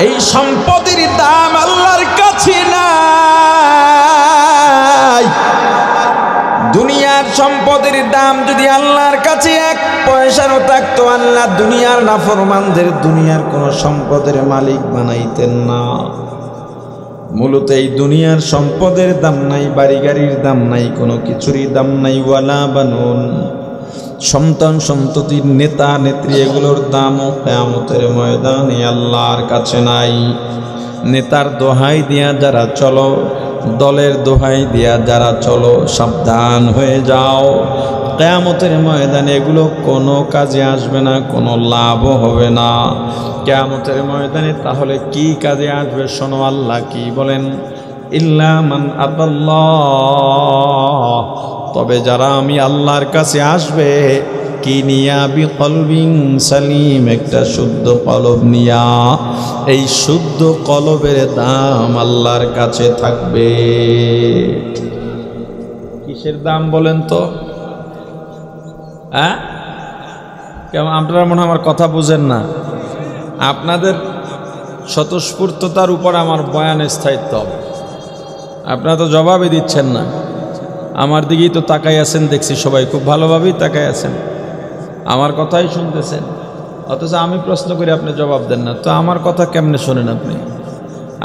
এই সম্পদের দাম আল্লাহর কাছে নাই। দুনিয়ার সম্পদের দাম যদি আল্লাহর কাছে এক পয়সারও থাকতো, আল্লাহ দুনিয়ার নাফরমানদের দুনিয়ার কোনো সম্পদের মালিক বানাইতেন না। মূলত এই দুনিয়ার সম্পদের দাম নাই, বাড়ি গাড়ির দাম নাই, কোনো কিছুরই দাম নাই। ওয়ালা বানুন, সন্তান সন্ততির নেতা নেত্রী, এগুলোর দামও কিয়ামতের ময়দানে আল্লাহর কাছে নাই। নেতার দোহাই দিয়া যারা চলো, দলের দোহাই দিয়া যারা চলো, সাবধান হয়ে যাও। কিয়ামতের ময়দানে এগুলো কোনো কাজে আসবে না, কোনো লাভও হবে না কিয়ামতের ময়দানে। তাহলে কি কাজে আসবে শোনো, আল্লাহ কি বলেন? ইল্লা মান আতাল্লাহ, তবে যারা আমি আল্লাহর কাছে আসবে কি নিয়া, বিকলবিন সালিম, একটা শুদ্ধ কলব নিয়া। এই শুদ্ধ কলবের দাম আল্লাহর কাছে থাকবে। কিসের দাম বলেন তো? হ্যাঁ, কেমন আপনারা মনে হয় আমার কথা বুঝেন না। আপনাদের স্বতঃস্ফূর্ততার উপর আমার বয়ানের স্থায়িত্ব হবে। আপনারা তো জবাবই দিচ্ছেন না। আমার দিকেই তো তাকাই আছেন, দেখছি সবাই খুব ভালোভাবেই তাকাই আছেন, আমার কথাই শুনতেছেন, অথচ আমি প্রশ্ন করি আপনি জবাব দেন না। তো আমার কথা কেমনে শোনেন আপনি?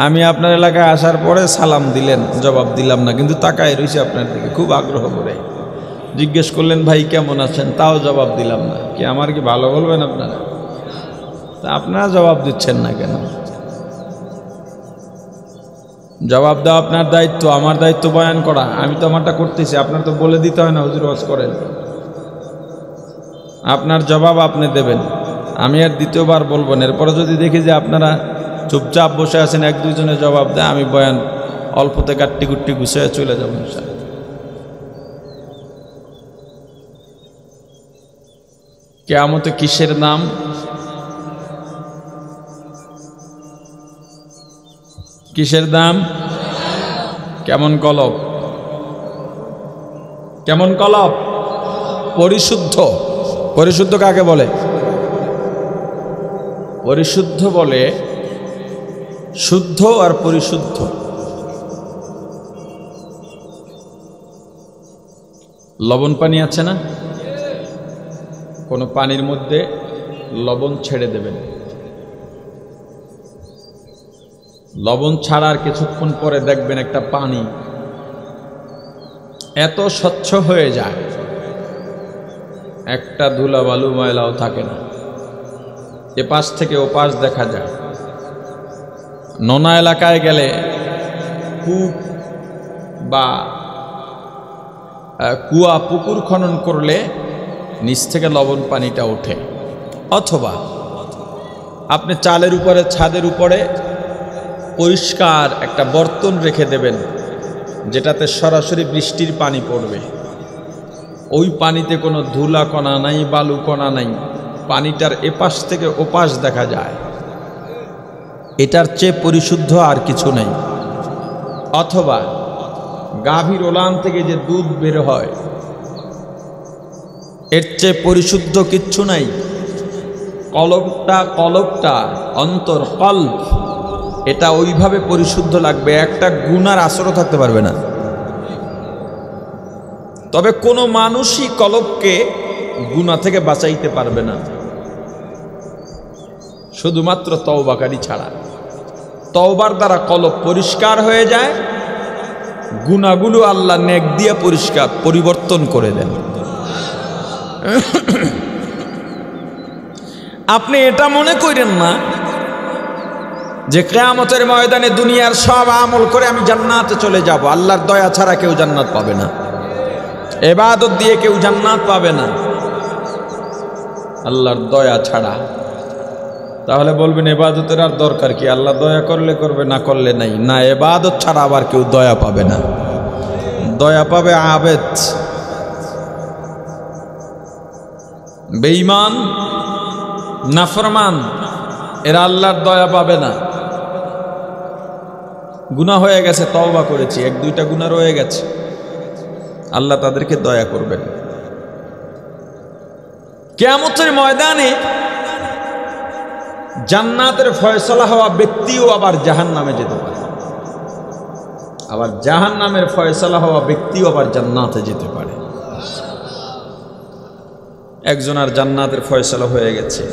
আমি আপনার এলাকায় আসার পরে সালাম দিলেন, জবাব দিলাম না, কিন্তু তাকাই রয়েছে আপনার দিকে খুব আগ্রহ করে। জিজ্ঞেস করলেন ভাই কেমন আছেন, তাও জবাব দিলাম না। কি আমার কি ভালো বলবেন আপনারা? তা আপনারা জবাব দিচ্ছেন না কেন? জবাব দেওয়া আপনার দায়িত্ব, আমার দায়িত্ব বয়ান করা। আমি তো আমারটা করতেছি, আপনার তো বলে দিতে হয় না হুজুর ওয়াজ করেন। আপনার জবাব আপনি দেবেন, আমি আর দ্বিতীয়বার বলবো না। এরপরে যদি দেখি যে আপনারা চুপচাপ বসে আছেন, এক দুইজনে জবাব দেয়, আমি বয়ান অল্পতে গাট্টি গুট্টি গুছিয়ে চলে যাবো ইনশাআল্লাহ। কিয়ামতে কিসের নাম? কিসের দাম? কেমন কলব? কেমন কলব? পরিশুদ্ধ। পরিশুদ্ধ কাকে বলে? পরিশুদ্ধ বলে শুদ্ধ আর পরিশুদ্ধ। লবণ পানি আছে না, কোনো পানির মধ্যে লবণ ছেড়ে দেবেন, লবণ ছাড়ার কিছুক্ষণ পরে দেখবেন একটা পানি এত স্বচ্ছ হয়ে যায়, একটা ধুলা বালু ময়লাও থাকে না, এপাশ থেকে ওপাশ দেখা যায়। নোনা এলাকায় গেলে কূপ বা কুয়া পুকুর খনন করলে নিচ থেকে লবণ পানিটা ওঠে। অথবা আপনি চালের উপরে, ছাদের উপরে পরিষ্কার একটা বর্তন রেখে দেবেন, যেটাতে সরাসরি বৃষ্টির পানি পড়বে। ওই পানিতে কোনো ধুলা কণা নাই, বালু কণা নাই, পানিটার এপাশ থেকে ওপাশ দেখা যায়। এটার চেয়ে পরিশুদ্ধ আর কিছু নাই। অথবা গাভীর ওলান থেকে যে দুধ বের হয়, এর চেয়ে পরিশুদ্ধ কিচ্ছু নাই। কলবটা অন্তর, কল্ব, এটা ওইভাবে পরিশুদ্ধ লাগবে, একটা গুনার আসরও থাকতে পারবে না। তবে কোনো মানুষই কলবকে গুনাহ থেকে বাঁচাইতে পারবে না, শুধুমাত্র তওবাকারী ছাড়া। তওবার দ্বারা কলব পরিষ্কার হয়ে যায়, গুনাহগুলো আল্লাহ নেক দিয়ে পরিবর্তন করে দেন। আপনি এটা মনে করেন না যে কিয়ামতের ময়দানে দুনিয়ার সব আমল করে আমি জান্নাতে চলে যাব। আল্লাহর দয়া ছাড়া কেউ জান্নাত পাবে না, ইবাদত দিয়ে কেউ জান্নাত পাবে না, আল্লাহর দয়া ছাড়া। তাহলে বলবেন ইবাদতের আর দরকার কি? আল্লাহ দয়া করলে করবে, না করলে নাই। না, ইবাদত ছাড়া আবার কেউ দয়া পাবে না। দয়া পাবে আবেদ, বেঈমান, নাফরমান, এরা আল্লাহর দয়া পাবে না। গুনাহ হয়ে গেছে, তওবা করেছি, এক দুইটা গুনাহ রয়ে গেছে, আল্লাহ তাদেরকে দয়া করবেন। কিয়ামতের ময়দানে জান্নাতের ফয়সালা হওয়া ব্যক্তিও আবার জাহান্নামে যেতে পারে, আবার জাহান্নামের ফয়সালা হওয়া ব্যক্তিও আবার জান্নাতে যেতে পারে। একজন আর জান্নাতের ফয়সালা হয়ে গেছে,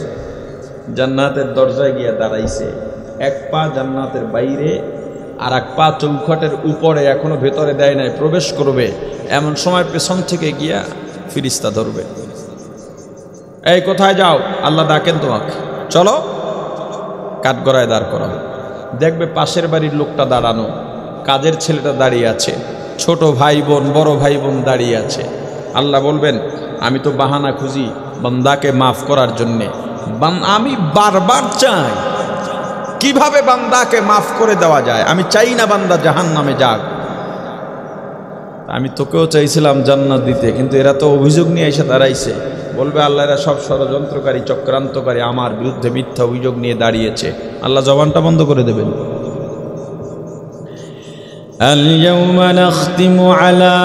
জান্নাতের দরজায় গিয়ে দাঁড়াইছে, এক পা জান্নাতের বাইরে আর এক পা চৌখটের উপরে, এখনো ভেতরে দেয় নাই, প্রবেশ করবে। এমন সময় পেছন থেকে গিয়া ফিরিস্তা ধরবে, এই কোথায় যাও, আল্লাহ ডাকেন তোমাকে, চলো কাঠগড়ায় দাঁড় করাও। দেখবে পাশের বাড়ির লোকটা দাঁড়ানো, কাজের ছেলেটা দাঁড়িয়ে আছে, ছোট ভাই বোন বড় ভাই বোন দাঁড়িয়ে আছে। আল্লাহ বলবেন, আমি তো বাহানা খুঁজি বান্দাকে মাফ করার জন্যে, আমি বারবার চাই কিভাবে বান্দাকে মাফ করে দেওয়া যায়। আমি চাই না বান্দা জাহান্নামে যাক, আমি তোকেও চাইছিলাম জান্নাত দিতে, কিন্তু এরা তো অভিযোগ নিয়ে এসে দাঁড়াইছে। বলবে আল্লাহ এরা সব ষড়যন্ত্রকারী চক্রান্তকারী, আমার বিরুদ্ধে মিথ্যা অভিযোগ নিয়ে দাঁড়িয়েছে। আল্লাহ জবানটা বন্ধ করে দেবেন। اليوم نختم على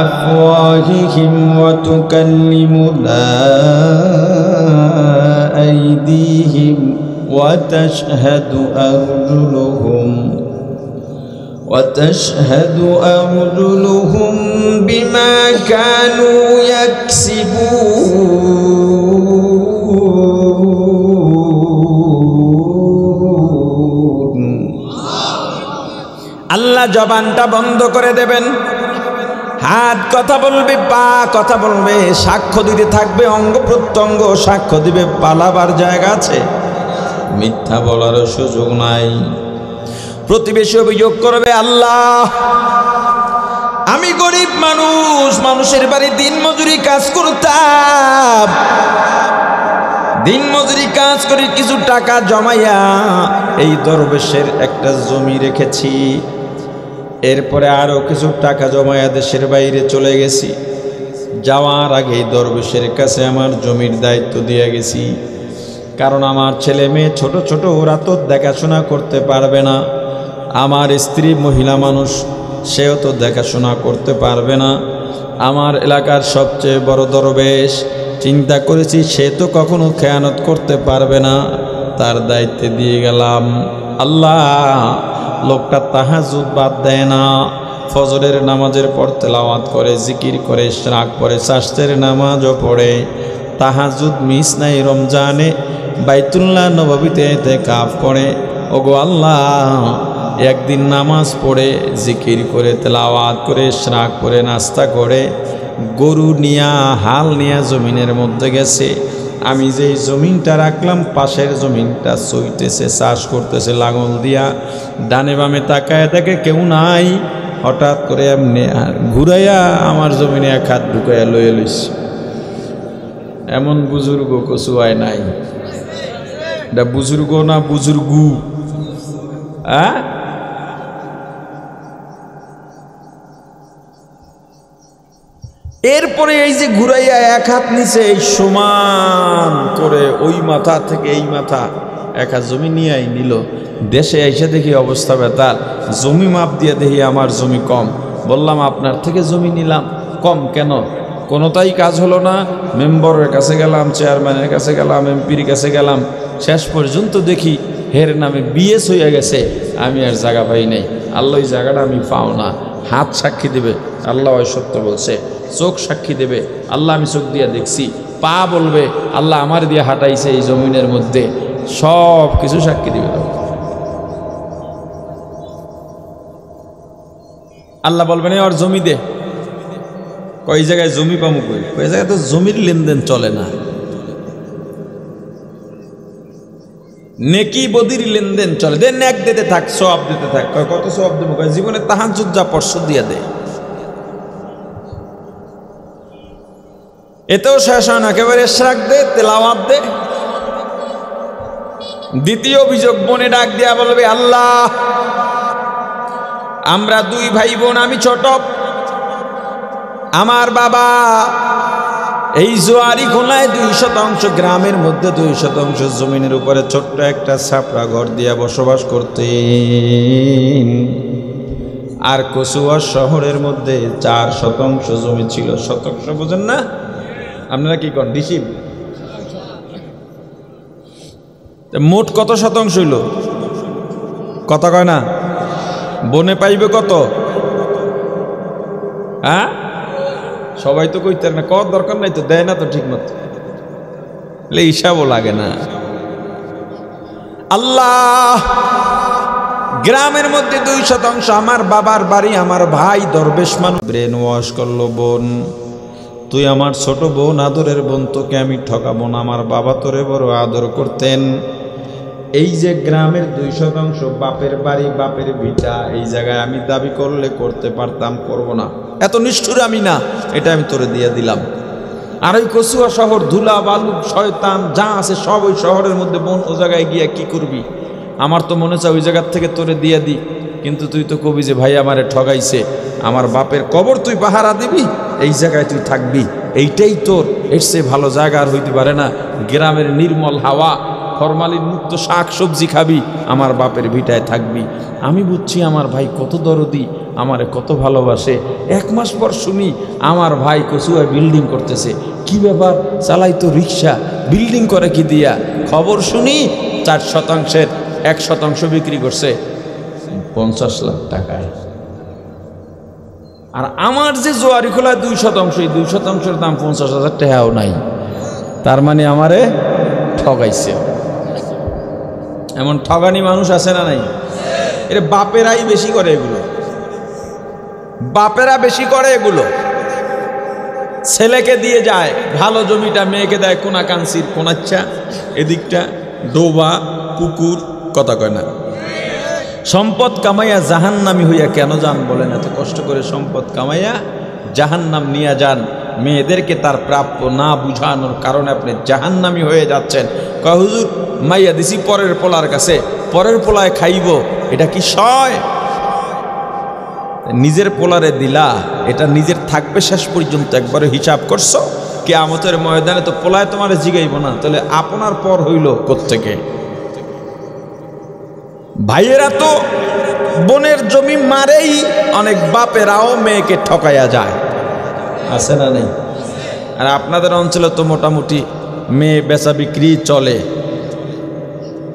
أفواههم وتكلمنا أيديهم وتشهد أرجلهم بما كانوا يكسبون। আল্লাহ জবানটা বন্ধ করে দেবেন, হাত কথা বলবে, পা কথা বলবে, সাক্ষ্য দিতে থাকবে, অঙ্গ প্রত্যঙ্গ সাক্ষ্য দিবে। পালাবার জায়গা আছে, মিথ্যা বলারও সুযোগ নাই। প্রতিবেশী অভিযোগ করবে, আল্লাহ আমি গরিব মানুষ, মানুষের বাড়ি দিন মজুরি কাজ করতাম, দিন মজুরি কাজ করে কিছু টাকা জমাইয়া এই দরবেশের একটা জমি রেখেছি, এরপরে আরো কিছু টাকা জমাইয়া দেশের বাইরে চলে গেছি। যাওয়ার আগে এই দরবেশের কাছে আমার জমির দায়িত্ব দিয়ে গেছি, কারণ আমার ছেলে মেয়ে ছোট ছোট, ওরা তো দেখাশোনা করতে পারবে না। আমার স্ত্রী মহিলা মানুষ, সেও তো দেখাশোনা করতে পারবে না। আমার এলাকার সবচেয়ে বড় দরবেশ, চিন্তা করেছি সে তো কখনো খেয়ানত করতে পারবে না, তার দায়িত্বে দিয়ে গেলাম। আল্লাহ লোকটা তাহাজ্জুদ বাদ দেয় না, ফজরের নামাজের পর তেলাওয়াত করে, জিকির করে, ইশরাক পড়ে, শাস্তের নামাজও পড়ে, তাহাজ্জুদ মিস নাই। রমজানে বাইতুল্লাহ নববীতে ইতিকাফ করে। ওগো আল্লাহ, একদিন নামাজ পড়ে, জিকির করে, তেলাওয়াত করে, ইশরাক করে, নাস্তা করে, গরু নিয়া হাল নিয়া জমিনের মধ্যে গেছে। আমি যেই জমিনটা রাখলাম, পাশের জমিনটা চইতেছে, চাষ করতেছে লাঙল দিয়া, ডানে বামে তাকায় দেখে কেউ নাই। হঠাৎ করে এমনি ঘুরাইয়া আমার জমিনে এক হাত ঢুকাইয়া লইয়া লইছে। এমন বুজুর্গ কচু হয় নাই, এটা বুজুর্গ না বুজুর্গু। এরপরে এই যে ঘুরাইয়া এক হাত নিচে, এই সমান করে ওই মাথা থেকে এই মাথা এক হাত জমি নিয়ে নিল। দেশে এসে দেখি অবস্থা বেতাল, জমি মাপ দিয়ে দেখি আমার জমি কম। বললাম আপনার থেকে জমি নিলাম, কম কেন? কোনোটাই কাজ হলো না। মেম্বারের কাছে গেলাম, চেয়ারম্যানের কাছে গেলাম, এমপির কাছে গেলাম, শেষ পর্যন্ত দেখি হের নামে বিএস হয়ে গেছে। আমি আর জায়গা পাই নাই। আল্লাহ ওই জায়গাটা আমি পাও না। হাত সাক্ষী দেবে আল্লাহ ওই সত্য বলছে, চোখ সাক্ষী দেবে আল্লাহ আমি চোখ দিয়ে দেখছি, পা বলবে আল্লাহ আমার দিয়ে হাঁটাইছে এই জমিনের মধ্যে, সব কিছু সাক্ষী দিবে। আল্লাহ বলবেন ওর জমি দে। কই জায়গায় জমি পামু, কই কই জায়গায় তো জমির লেনদেন চলে না, নেকি বদির লেনদেন চলে। দে নেক দিতে থাক, সওয়াব দিতে থাক। কত সওয়াব দেবো? জীবনে তাহাজ্জুদ যা পড়ছ দিয়া দে। এতেও শেষ হয় না, একেবারে ইশরাক দে, তেলাওয়াত দে। দ্বিতীয় অভিযোগ, বনে ডাক দিয়া বলবে আল্লাহ আমরা দুই ভাই বোন, আমি ছোট, আমার বাবা এই জোয়ারি খোলায় 2% গ্রামের মধ্যে 2% জমিনের উপরে ছোট্ট একটা ছাপড়া ঘর দিয়া বসবাস করতেন। আর কচুয়া শহরের মধ্যে 4% জমি ছিল। শতাংশ বোঝেন না আপনারা? কি করেন? ডিসিম মোট কত শতাংশ হইল? কথা কয় না? বনে পাইবে কত? হ্যাঁ, সবাই তো কইতে না, কত দরকার নাই তো, দেয় না তো ঠিক মতো, হিসাবও লাগে না। আল্লাহ, গ্রামের মধ্যে 2% আমার বাবার বাড়ি, আমার ভাই দরবেশ মানুষ ব্রেন ওয়াশ করলো। বোন, তুই আমার ছোট বোন, আদরের বোন, তোকে আমি ঠকাবো না। আমার বাবা তোরে বড় আদর করতেন। এই যে গ্রামের 2% বাপের বাড়ি, বাপের ভিটা, এই জায়গায় আমি দাবি করলে করতে পারতাম, করব না, এত নিষ্ঠুর আমি না, এটা আমি তোরে দিয়ে দিলাম। আর ওই কচুয়া শহর, ধুলা বালু শয়তান যা আছে সব ওই শহরের মধ্যে, বোন ও জায়গায় গিয়ে কি করবি? আমার তো মনে চায় ওই জায়গার থেকে তোরে দিয়ে দি, কিন্তু তুই তো কবি যে ভাই আমারে ঠগাইছে, আমার বাপের কবর তুই পাহারা দিবি, এই জায়গায় তুই থাকবি, এইটাই তোর, এর চেয়ে ভালো জায়গা আর হইতে পারে না। গ্রামের নির্মল হাওয়া, ফরমালিন মুক্ত শাক সবজি খাবি, আমার বাপের ভিটায় থাকবি। আমি বুঝছি আমার ভাই কত দরদি, আমারে কত ভালোবাসে। 1 মাস পর শুনি আমার ভাই কচুয়ায় বিল্ডিং করতেছে। কি ব্যাপার? চালাই তো রিক্সা, বিল্ডিং করে কি দিয়া? খবর শুনি 4%-এর 1% বিক্রি করছে 50 লাখ টাকায়। আর আমার যে জোয়ারি খোলায় 2%, এই 2%-এর দাম 50,000 টাকাও নাই। তার মানে আমারে ঠগাইছে। এমন ঠগানি মানুষ আছে না নাই? এর বাপেরাই বেশি করে এগুলো, বাপেরা বেশি করে এগুলো। ছেলেকে দিয়ে যায় ভালো জমিটা, মেয়েকে দেয় কোনাকাঞ্চির কোনাচ্ছা, এদিকটা ডোবা পুকুর, কথা কয় না? সম্পদ কামাইয়া জাহান্নামি হইয়া কেন যান বলেন? এত কষ্ট করে সম্পদ কামাইয়া জাহান্নাম নিয়ে যান, মেয়েদেরকে তার প্রাপ্য না বুঝানোর কারণে আপনি জাহান্নামি হয়ে যাচ্ছেন। কয় হুজুর মাইয়া দিছি পরের পোলার কাছে, পরের পোলায় খাইব, এটা কি সয়? নিজের পোলারে দিলা, এটা নিজের থাকবে শেষ পর্যন্ত, একবারে হিসাব করছো? কিয়ামতের ময়দানে তো পোলায় তোমার জিগাইব না, তাহলে আপনার পর হইল কোত্থেকে? ভাইয়েরা তো বোনের জমি মারেই অনেক বাপেরাও মেয়েকে ঠকাইয়া যায়, আছে না নেই? আর আপনাদের অঞ্চলে তো মোটামুটি মেয়ে বেচা বিক্রি চলে।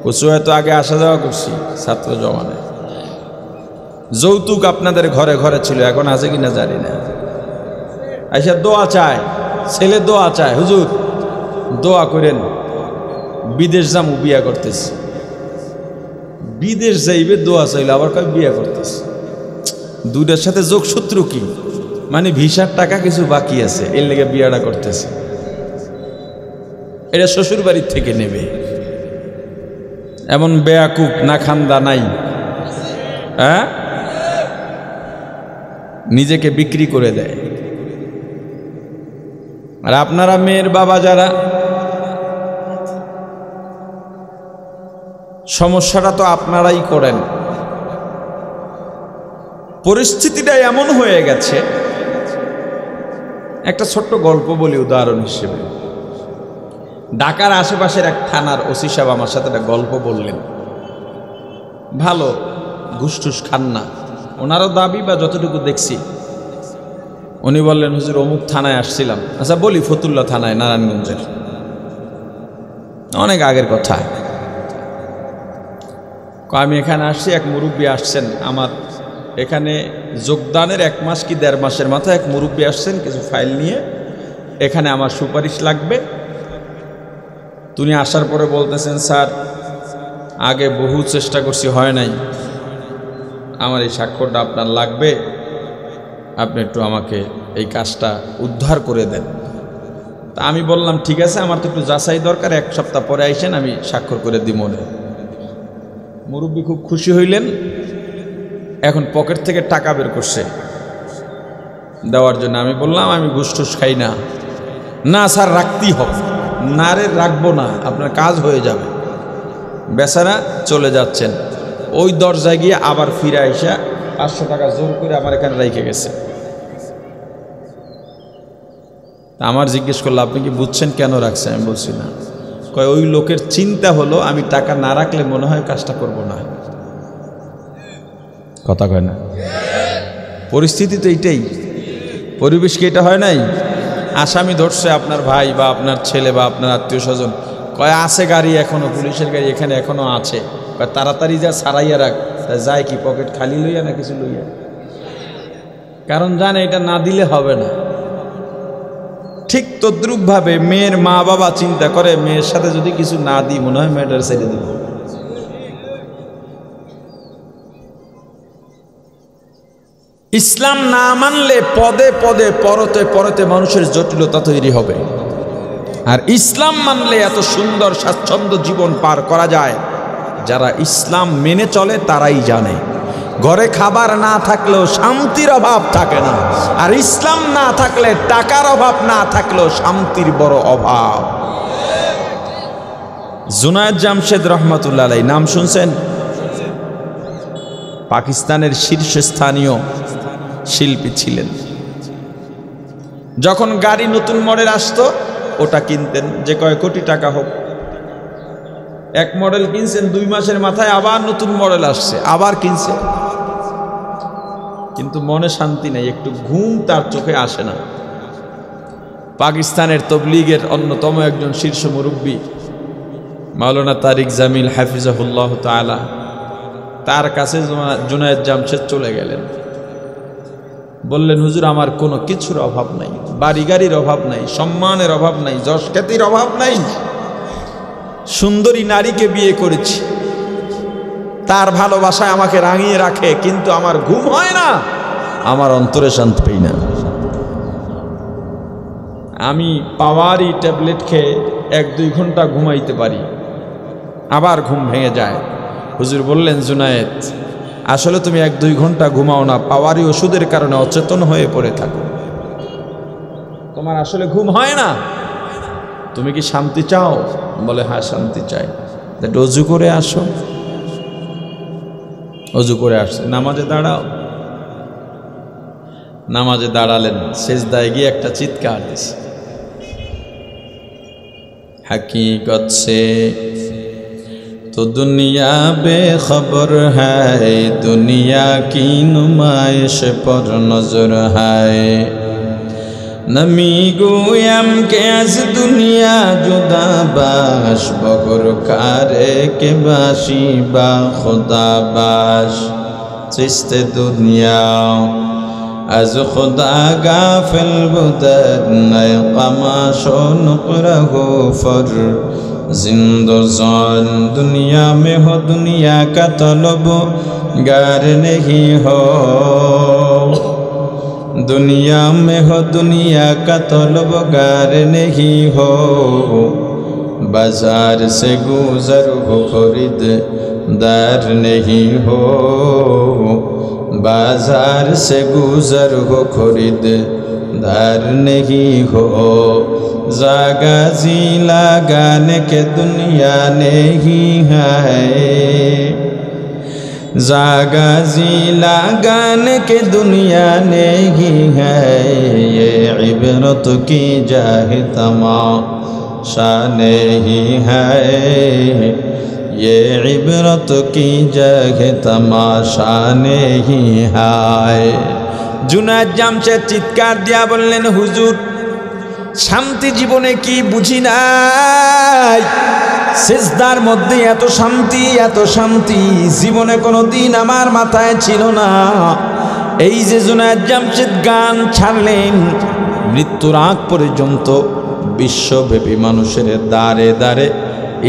কচুয়ায় তো আগে আসা যাওয়া করছি ছাত্র জমানায়। যৌতুক আপনাদের ঘরে ঘরে ছিল, এখন আছে কিনা জানি না। আইসা দোয়া চায়, ছেলে দোয়া চায়, হুজুর দোয়া করেন, বিদেশ যামু, বিয়া করতেছি। বিদেশ যাইবে দোয়া চাইলে, আবার কয় বিয়া করতেছি। দুইটার সাথে যোগসূত্র কি? মানে ভিসার টাকা কিছু বাকি আছে, এর লেগে বিয়াটা করতেছে। এটা শ্বশুর বাড়ির থেকে নেবে। এমন বেয়াকুব না খান্দা নাই? হ্যাঁ, নিজেকে বিক্রি করে দেয়। আর আপনারা মেয়ের বাবা যারা, সমস্যাটা তো আপনারাই করেন। পরিস্থিতিটা এমন হয়ে গেছে, একটা ছোট্ট গল্প বলি উদাহরণ হিসেবে। ঢাকার আশেপাশের এক থানার ওসি সাহেব আমার সাথে একটা গল্প বললেন। ভালো ঘুষটুস খান না, ওনারও দাবি বা যতটুকু দেখছি। উনি বললেন, হুজুর অমুক থানায় আসছিলাম। আচ্ছা বলি, ফতুল্লা থানায়, নারায়ণগঞ্জের, অনেক আগের কথা। আমি এখানে আসছি, এক মুরব্বী আসছেন আমার এখানে যোগদানের 1 মাস কি 1.5 মাসের মাথায় এক মুরব্বী আসছেন কিছু ফাইল নিয়ে, এখানে আমার সুপারিশ লাগবে। তিনি আসার পরে বলতেছেন, স্যার আগে বহু চেষ্টা করছি, হয় নাই, আমার এই স্বাক্ষরটা আপনার লাগবে, আপনি একটু আমাকে এই কাজটা উদ্ধার করে দেন। তা আমি বললাম, ঠিক আছে, আমার তো একটু যাচাই দরকার, 1 সপ্তাহ পরে আইসেন, আমি স্বাক্ষর করে দিব মনে। মুরব্বী খুব খুশি হইলেন। এখন পকেট থেকে টাকা বের করছে দেওয়ার জন্য। আমি বললাম, আমি ঘুষ টুস খাই না। না স্যার, রাখতেই হবে। না রে, রাখবো না, আপনার কাজ হয়ে যাবে। বেচারা চলে যাচ্ছেন, ওই দরজায় গিয়ে আবার ফিরে আইসা 500 টাকা জোর করে আমার এখানে রেখে গেছে। আমার জিজ্ঞেস করলো, আপনি কি বুঝছেন কেন রাখছে? আমি বলছি না। কয়, ওই লোকের চিন্তা হলো আমি টাকা না রাখলে মনে হয় কাজটা করব না। কথা কয় না? পরিস্থিতি তো এইটাই, পরিবেশ কি এটা হয় নাই? আসামি ধরছে আপনার ভাই বা আপনার ছেলে বা আপনার আত্মীয় স্বজন, কয় আছে গাড়ি এখনো, পুলিশের গাড়ি এখানে এখনো আছে। কয় তাড়াতাড়ি যা ছাড়াইয়া রাখ। তা যায় কি পকেট খালি লইয়া না কিছু লইয়া? কারণ জানে এটা না দিলে হবে না। ঠিক তদ্রুপভাবে মেয়ের মা বাবা চিন্তা করে মেয়ের সাথে যদি কিছু না দিই মনে হয় মেয়েটার ছেড়ে দিব। ইসলাম না মানলে পদে পদে পরতে পরতে মানুষের জটিলতা তৈরি হবে। আর ইসলাম মানলে এত সুন্দর স্বাচ্ছন্দ্য জীবন পার করা যায়। যারা ইসলাম মেনে চলে তারাই জানে ঘরে খাবার না থাকলেও শান্তির অভাব থাকে না। আর ইসলাম না থাকলে টাকার অভাব না থাকলেও শান্তির বড় অভাব। জুনায়েদ জামশেদ রহমতুল্লাহ আলাইহি নাম শুনছেন? পাকিস্তানের শীর্ষস্থানীয় শিল্পী ছিলেন। যখন গাড়ি নতুন মডেল আসতো ওটা কিনতেন, যে কয় কোটি টাকা হোক। এক মডেল কিনছেন, 2 মাসের মাথায় আবার নতুন মডেল আসছে, আবার কিনছে। কিন্তু মনে শান্তি নাই, একটু ঘুম তার চোখে আসে না। পাকিস্তানের তবলিগের অন্যতম একজন শীর্ষ মুরব্বী মাওলানা তারিক জামিল হাফিজাহুল্লাহ তাআলা, তার কাছে জুনায়েদ জামশেদ চলে গেলেন। বললেন, হুজুর আমার কোনো কিছুর অভাব নাই, বাড়ি গাড়ির অভাব নাই, সম্মানের অভাব নাই, যশ খ্যাতির অভাব নাই। সুন্দরী নারীকে বিয়ে করেছি, তার ভালোবাসায় আমাকে রাঙিয়ে রাখে, কিন্তু আমার ঘুম হয় না, আমার অন্তরে শান্তি পাই না। আমি পাওয়ারি ট্যাবলেট খেয়ে 1-2 ঘন্টা ঘুমাইতে পারি, আবার ঘুম ভেঙে যায়। হুজুর বললেন, জুনায়েদ আসলে তুমি 1-2 ঘন্টা ঘুমাও না, পাওয়ারি ওষুধের কারণে অচেতন হয়ে পড়ে থাকো, তোমার আসলে ঘুম হয় না। তুমি কি শান্তি চাও? বলে হ্যাঁ শান্তি চাই। অজু করে আসো। অজু করে আসছে, নামাজে দাঁড়াও। নামাজে দাঁড়ালেন, সেজদায় গিয়ে একটা চিৎকার দিছে, हकीकत से तो दुनिया बेखबर है, दुनिया की नुमाइश पर नजर है। नमी गोयम के आज दुनिया जुदा बाश, बगर कारे के बाशी बा खुदा बाश। चिस्ते दुनिया از خدا غافل بودن، نئے قماشو نقرہ ہو فر زندگان۔ دنیا میں ہو دنیا کا طلب گار نہیں ہو، دنیا میں ہو دنیا کا طلب گار نہیں ہو۔ بازار سے گزر ہو خرید دار نہیں ہو، बाजार से गुजर हो खरीद दार नहीं हो। जागा जी लगाने के दुनिया नहीं है, जागा जी लगाने के दुनिया नहीं है। ये इबरत की जाहे तमाशा नहीं है, ये इबरत की जगह तमाशा नहीं है। জুনায়েদ জামশেদ চিৎকার দিয়া বললেন, হুজুর শান্তি জীবনে কি বুঝি নাই, সিজদার মধ্যে এত শান্তি, এত শান্তি জীবনে কোনো দিন আমার মাথায় ছিল না। এই যে জুনায়েদ জামশেদ গান ছাড়লেন, মৃত্যুর আগ পর্যন্ত বিশ্বব্যাপী মানুষের দাঁড়ে দাঁড়ে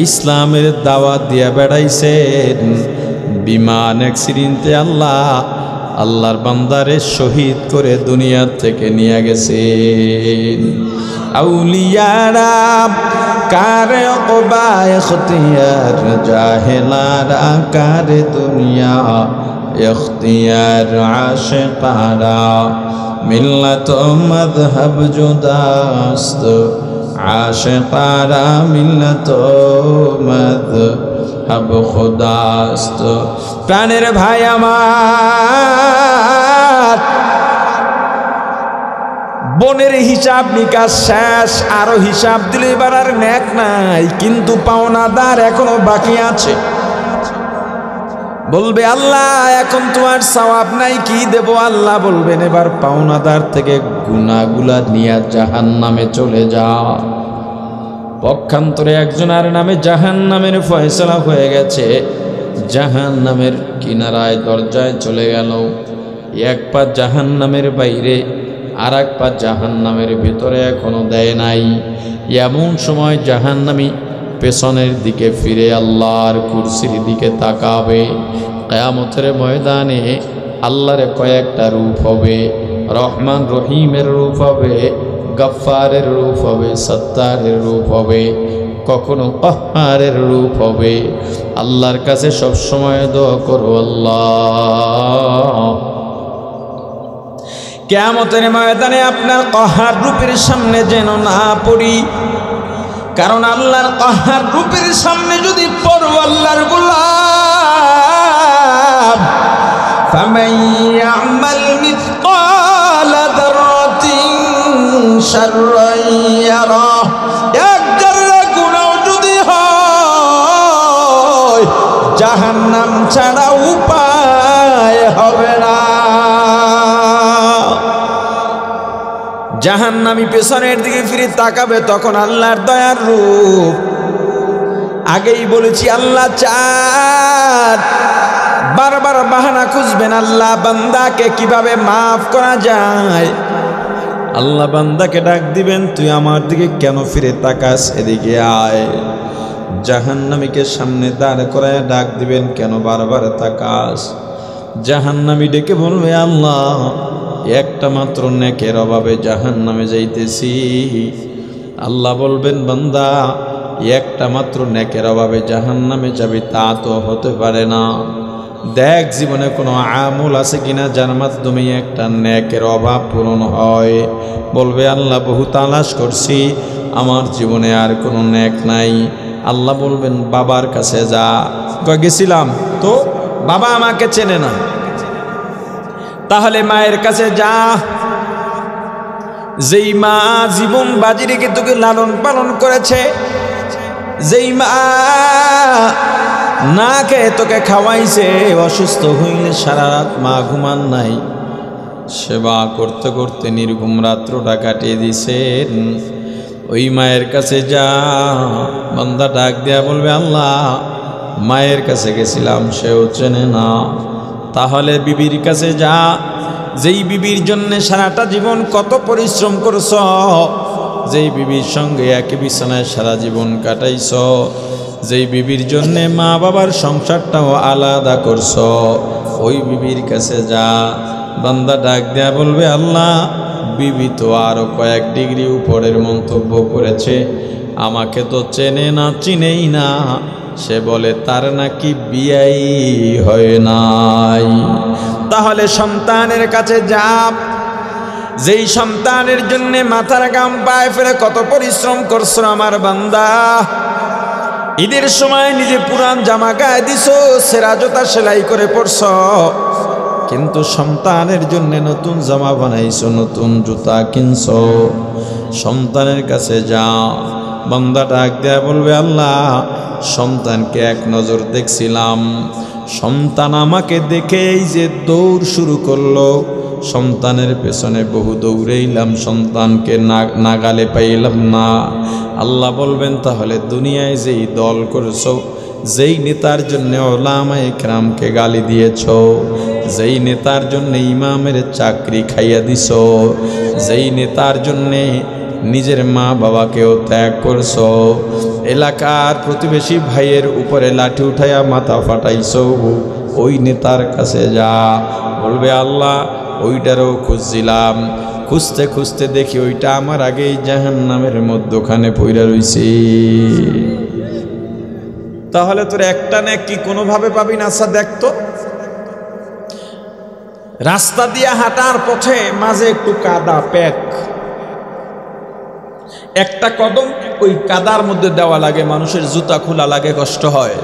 ইসলামের দাওয়াত দিয়া বেড়াইছেন। বিমান অ্যাক্সিডেন্টে আল্লাহর বান্দারে শহীদ করে দুনিয়া থেকে নিয়ে গেছেন। আউলিয়ারা কারে ওকবা ইখতিয়ার, জাহেলারা কারে দুনিয়া ইখতিয়ার। আশিকারা মিল্লাত মাযহাব জুদাস্ত, आशिकारा मिल्लत मज़हब खुदास्त। प्राणेर भाई आमार, बोनेर हिसाब निकाश शेष, आरो हिसाब दिले बारार नेक नाई, किन्तु पाওনাদার एखोनो बाकी आछे। বলবে আল্লাহ এখন তোমার সওয়াব নাই, কি দেব? আল্লাহ বলবেন এবার পাওনাদার থেকে গুনাহগুলা নিয়ে জাহান্নামে চলে যা। পক্ষান্তরে একজনের নামে জাহান্নামের ফয়সালা হয়ে গেছে, জাহান্নামের কিনারায় দরজায় চলে গেল। এক পা জাহান্নামের বাইরে, আর এক পা জাহান্নামের ভিতরে এখনো দেয় নাই। এমন সময় জাহান্নামী পেছনের দিকে ফিরে আল্লাহর কুরসির দিকে তাকাবে। কিয়ামতের ময়দানে আল্লাহর কয়েকটা রূপ হবে, রহমান রহিমের রূপ হবে, গফফারের রূপ হবে, সত্তারের রূপ হবে, কখনো কাহ্হারের রূপ হবে। আল্লাহর কাছে সব সময় দোয়া করো, আল্লাহ কিয়ামতের ময়দানে আপনার কাহ্হার রূপের সামনে যেন না পড়ি। কারণ আল্লাহর কাহ্হার রূপের সামনে যদি পড়ো আল্লাহর গোলাম, ফামান ইয়ামাল মিসকালা যাররাতিন শাররান ইয়ারা, এক যারা গুনাহ যদি হয় জাহান্নাম ছাড়া উপায় হবে না। জাহান্নামী পেছনের দিকে ফিরে তাকাবে, তখন আল্লাহর দয়ার রূপ। আগেই বলেছি আল্লাহ চাঁদ, বারবার বাহানা খুঁজবেন আল্লাহ বান্দাকে কিভাবে মাফ করা যায়। আল্লাহ বান্দাকে ডাক দিবেন, তুই আমার দিকে কেন ফিরে তাকাস, এদিকে আয়। জাহান্নামীকে সামনে দাঁড় করায় ডাক দিবেন, কেন বারবার তাকাস। জাহান্নামী ডেকে বলবে, আল্লাহ একটা মাত্র নেকের অভাবে জাহান্নামে যাইতেছি। আল্লাহ বলবেন, বান্দা একটা মাত্র নেকের অভাবে জাহান্নামে যাবি তা তো হতে পারে না। দেখ জীবনে কোনো আমল আছে কিনা যার মাধ্যমে একটা নেকের অভাব পূরণ হয়। বলবে, আল্লাহ বহু তালাশ করছি, আমার জীবনে আর কোনো নেক নাই। আল্লাহ বলবেন, বাবার কাছে যা। গেছিলাম তো বাবা আমাকে চেনে না, তাহলে মায়ের কাছে যা। যেই মা জীবন বাজি রেখে তোকে লালন পালন করেছে, যেই মা না খেয়ে তোকে খাওয়াইছে, অসুস্থ হইলে সারা রাত মা ঘুমান নাই, সেবা করতে করতে নির্ঘুম রাত্রটা কাটিয়ে দিছেন, ওই মায়ের কাছে যা। বান্দা ডাক দেয়া বলবে, আল্লাহ মায়ের কাছে গেছিলাম, সেও চেনে না। তাহলে বিবির কাছে যা, যেই বিবির জন্য সারাটা জীবন কত পরিশ্রম করছ, যেই বিবির সঙ্গে একই বিছানায় সারা জীবন কাটাইছ, যেই বিবির জন্যে মা বাবার সংসারটাও আলাদা করছ, ওই বিবির কাছে যা। বান্দা ডাক দেয়া বলবে, আল্লাহ বিবি তো আরো কয়েক ডিগ্রি উপরের মন্তব্য করেছে, আমাকে তো চেনে না, চিনেই না। সে বলে তার নাকি বিয়াই হয় নাই। তাহলে সন্তানের কাছে যা, যেই সন্তানের জন্য মাথার ঘাম পায়ে ফেলে কত পরিশ্রম করছো আমার বান্দা। ঈদের সময় নিজে পুরান জামা গায়ে দিছো, সেরা জুতা সেলাই করে পরছো, কিন্তু সন্তানের জন্য নতুন জামা বানাইছো, নতুন জুতা কিনছো। সন্তানের কাছে যা। বান্দা ডাক দেয়া বলবে, আল্লাহ সন্তানকে এক নজর দেখছিলাম, সন্তান আমাকে দেখেই যে দৌড় শুরু করলো, সন্তানের পেছনে বহু দৌড়াইলাম, সন্তানকে নাগালে পাইলাম না। আল্লাহ বলবেন, তাহলে দুনিয়ায় যেই দল করেছো, যেই নেতার জন্য ওলামায়ে কেরামকে গালি দিয়েছ, যেই নেতার জন্য ইমামের চাকরি খাইয়া দিছ, যেই নেতার জন্যে নিজের মা বাবাকেও ত্যাগ করছ, এলাকার প্রতিবেশী ভাইয়ের উপরে লাঠি উঠাইয়া মাথা ফাটাইছ, ওই নেতার কাছে যা। বলবে, আল্লাহ ওইটারও খুঁজছিলাম, খুঁজতে খুঁজতে দেখি ওইটা আমার আগেই জাহান্নামের মধ্যখানে পইরা রইছে। তাহলে তোর একটা নেক কি কোনোভাবে পাবি না? আচ্ছা দেখতো, রাস্তা দিয়ে হাঁটার পথে মাঝে একটু কাদা প্যাক, একটা কদম ওই কাদার মধ্যে দেওয়া লাগে, মানুষের জুতা খোলা লাগে, কষ্ট হয়।